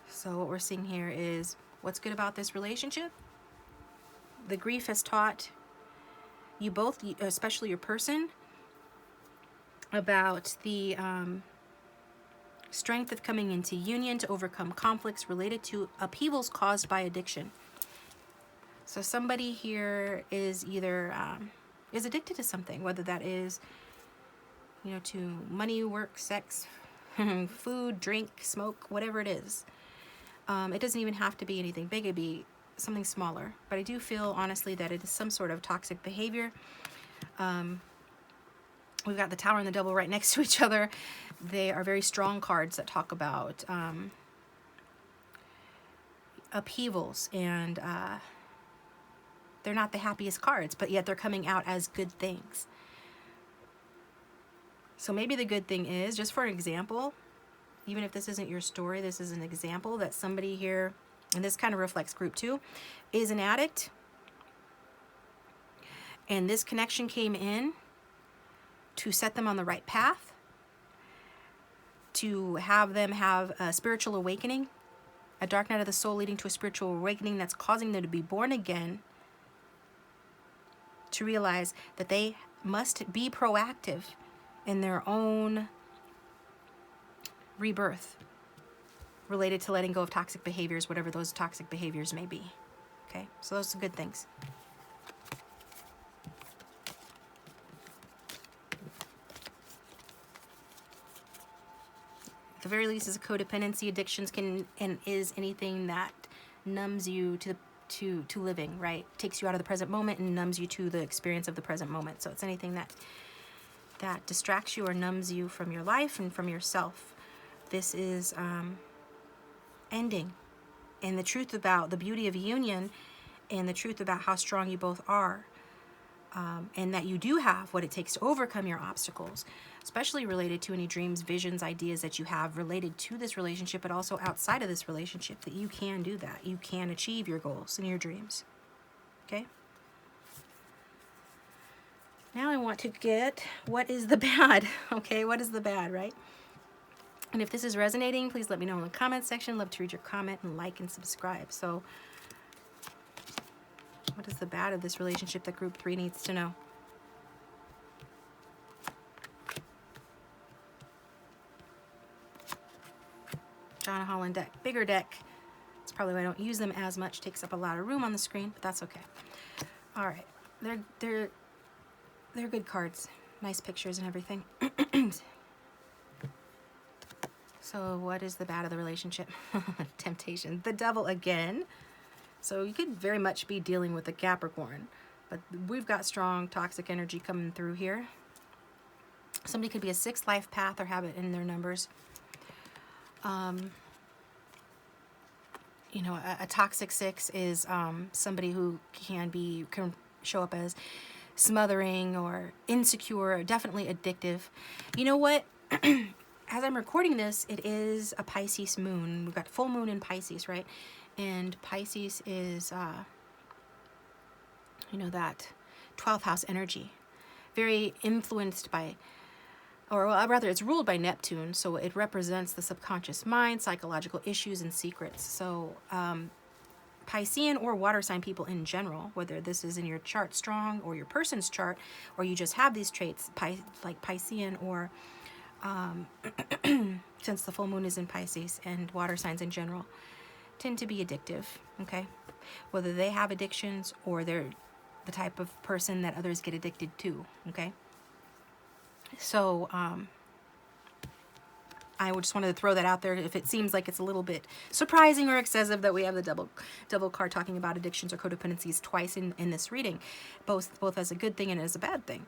[SPEAKER 1] So what we're seeing here is what's good about this relationship. The grief has taught you both, especially your person, about the strength of coming into union to overcome conflicts related to upheavals caused by addiction. So somebody here is either is addicted to something, whether that is, you know, to money, work, sex, food, drink, smoke, whatever it is. It doesn't even have to be anything big. It'd be something smaller. But I do feel, honestly, that it is some sort of toxic behavior. We've got the Tower and the Devil right next to each other. They are very strong cards that talk about upheavals, and they're not the happiest cards, but yet they're coming out as good things. So maybe the good thing is, just for an example, even if this isn't your story, this is an example that somebody here, and this kind of reflects group 2, is an addict. And this connection came in to set them on the right path, to have them have a spiritual awakening, a dark night of the soul leading to a spiritual awakening that's causing them to be born again, to realize that they must be proactive in their own rebirth related to letting go of toxic behaviors, whatever those toxic behaviors may be. Okay, so those are good things. At the very least, is a codependency. Addictions can and is anything that numbs you to living, right? Takes you out of the present moment and numbs you to the experience of the present moment. So it's anything that distracts you or numbs you from your life and from yourself. This is ending. And the truth about the beauty of union, and the truth about how strong you both are, and that you do have what it takes to overcome your obstacles, especially related to any dreams, visions, ideas that you have related to this relationship, but also outside of this relationship, that you can do that. You can achieve your goals and your dreams. Okay? Now I want to get, what is the bad? Okay, what is the bad, right? And if this is resonating, please let me know in the comment section. Love to read your comment and like and subscribe. So what is the bad of this relationship that group 3 needs to know? John Holland deck, bigger deck. That's probably why I don't use them as much. Takes up a lot of room on the screen, but that's okay. All right, they're good cards, nice pictures and everything. So what is the bad of the relationship? Temptation, the Devil again. So you could very much be dealing with a Capricorn, but we've got strong toxic energy coming through here. Somebody could be a 6th life path or have it in their numbers. You know, a toxic 6 is somebody who can show up as smothering or insecure, definitely addictive. You know what? As I'm recording this, it is a Pisces moon. We've got full moon in Pisces, right? And Pisces is, you know, that 12th house energy. Very influenced by, or rather it's ruled by Neptune, so it represents the subconscious mind, psychological issues, and secrets. So Piscean or water sign people in general, whether this is in your chart strong or your person's chart, or you just have these traits, like Piscean or since the full moon is in Pisces, and water signs in general tend to be addictive, okay? Whether they have addictions or they're the type of person that others get addicted to, okay? So I just wanted to throw that out there. If it seems like it's a little bit surprising or excessive that we have the devil card talking about addictions or codependencies twice in this reading, both as a good thing and as a bad thing,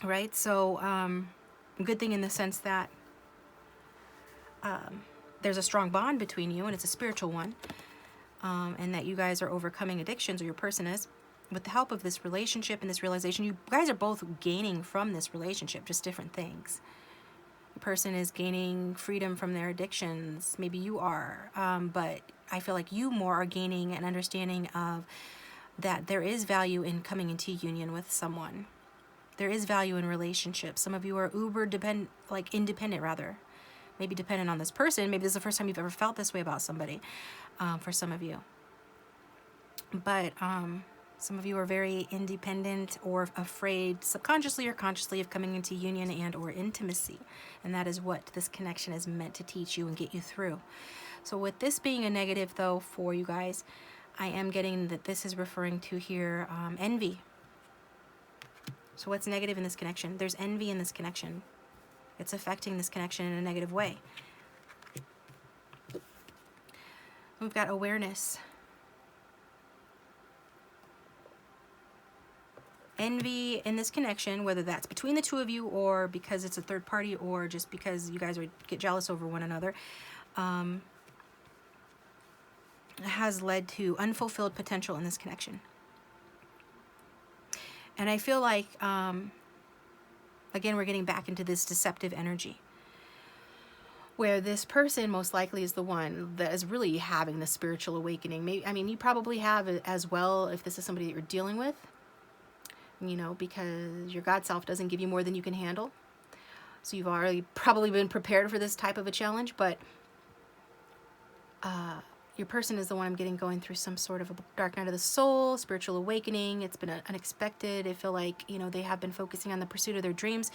[SPEAKER 1] right? So a good thing in the sense that there's a strong bond between you, and it's a spiritual one, and that you guys are overcoming addictions, or your person is, with the help of this relationship and this realization. You guys are both gaining from this relationship, just different things. The person is gaining freedom from their addictions. Maybe you are, but I feel like you more are gaining an understanding of that there is value in coming into union with someone. There is value in relationships. Some of you are independent rather. Maybe dependent on this person. Maybe this is the first time you've ever felt this way about somebody, for some of you. But Some of you are very independent or afraid, subconsciously or consciously, of coming into union and or intimacy. And that is what this connection is meant to teach you and get you through. So with this being a negative, though, for you guys, I am getting that this is referring to here envy. So what's negative in this connection? There's envy in this connection. It's affecting this connection in a negative way. We've got awareness. Envy in this connection, whether that's between the two of you or because it's a third party or just because you guys would get jealous over one another, has led to unfulfilled potential in this connection. And I feel like, again, we're getting back into this deceptive energy where this person most likely is the one that is really having the spiritual awakening. Maybe, I mean, you probably have it as well if this is somebody that you're dealing with. You know, because your God self doesn't give you more than you can handle. So you've already probably been prepared for this type of a challenge, but your person is the one I'm getting going through some sort of a dark night of the soul, spiritual awakening. It's been unexpected. I feel like, you know, they have been focusing on the pursuit of their dreams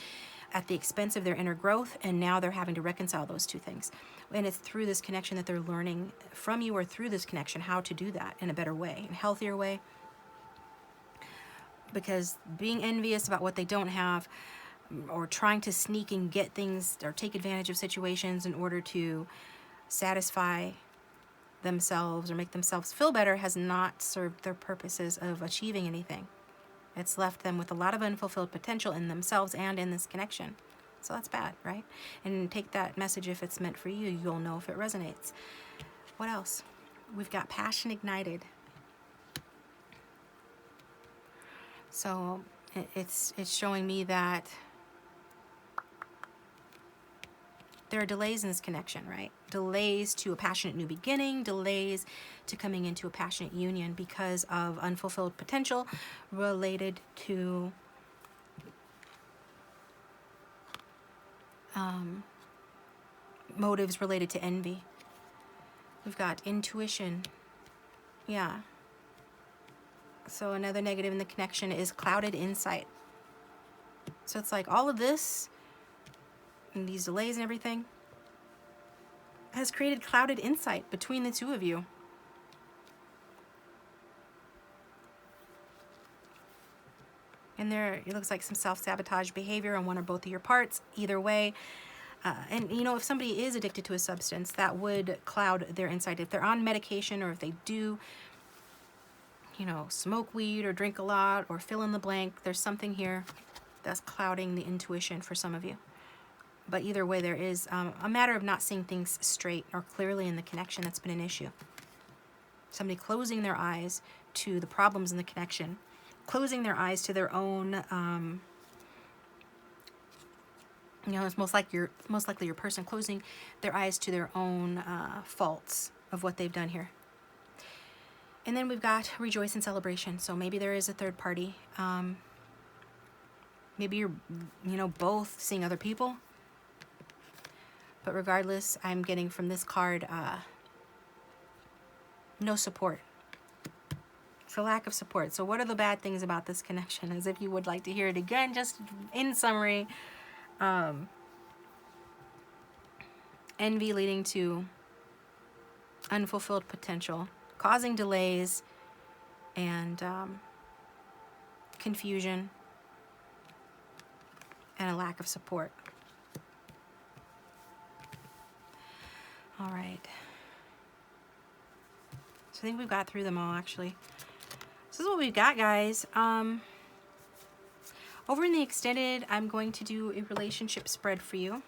[SPEAKER 1] at the expense of their inner growth, and now they're having to reconcile those two things. And it's through this connection that they're learning from you, or through this connection, how to do that in a better way, in a healthier way. Because being envious about what they don't have, or trying to sneak and get things or take advantage of situations in order to satisfy themselves or make themselves feel better, has not served their purposes of achieving anything. It's left them with a lot of unfulfilled potential in themselves and in this connection. So that's bad, right? And take that message if it's meant for you. You'll know if it resonates. What else? We've got passion ignited. So it's showing me that there are delays in this connection, right? Delays to a passionate new beginning, delays to coming into a passionate union because of unfulfilled potential related to motives related to envy. We've got intuition. Yeah. So another negative in the connection is clouded insight. So it's like all of this and these delays and everything has created clouded insight between the two of you. And there, it looks like some self-sabotage behavior on one or both of your parts. Either way, and you know, if somebody is addicted to a substance, that would cloud their insight. If they're on medication, or if they do, you know, smoke weed or drink a lot or fill in the blank, there's something here that's clouding the intuition for some of you. But either way, there is a matter of not seeing things straight or clearly in the connection that's been an issue. Somebody closing their eyes to the problems in the connection, closing their eyes to their own, you know, it's most likely your person closing their eyes to their own faults of what they've done here. And then we've got rejoice and celebration. So maybe there is a third party. Maybe you're, you know, both seeing other people. But regardless, I'm getting from this card no support. It's a lack of support. So what are the bad things about this connection? As if you would like to hear it again, just in summary. Envy leading to unfulfilled potential, causing delays and confusion and a lack of support. All right. So I think we've got through them all, actually. This is what we've got, guys. Over in the extended, I'm going to do a relationship spread for you.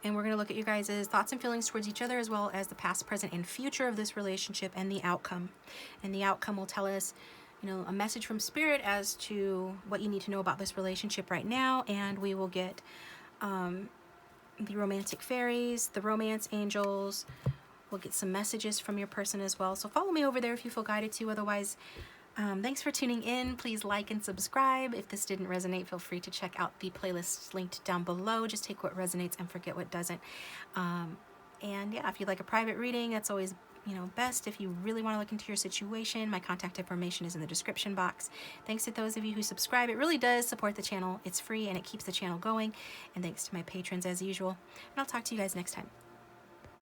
[SPEAKER 1] And we're going to look at you guys' thoughts and feelings towards each other, as well as the past, present, and future of this relationship and the outcome. And the outcome will tell us, you know, a message from Spirit as to what you need to know about this relationship right now. And we will get the romantic fairies, the romance angels. We'll get some messages from your person as well. So follow me over there if you feel guided to. Otherwise, thanks for tuning in. Please like and subscribe. If this didn't resonate, feel free to check out the playlists linked down below. Just take what resonates and forget what doesn't. And yeah, if you'd like a private reading, that's always, best if you really want to look into your situation. My contact information is in the description box. Thanks to those of you who subscribe. It really does support the channel. It's free and it keeps the channel going. And thanks to my patrons as usual. And I'll talk to you guys next time.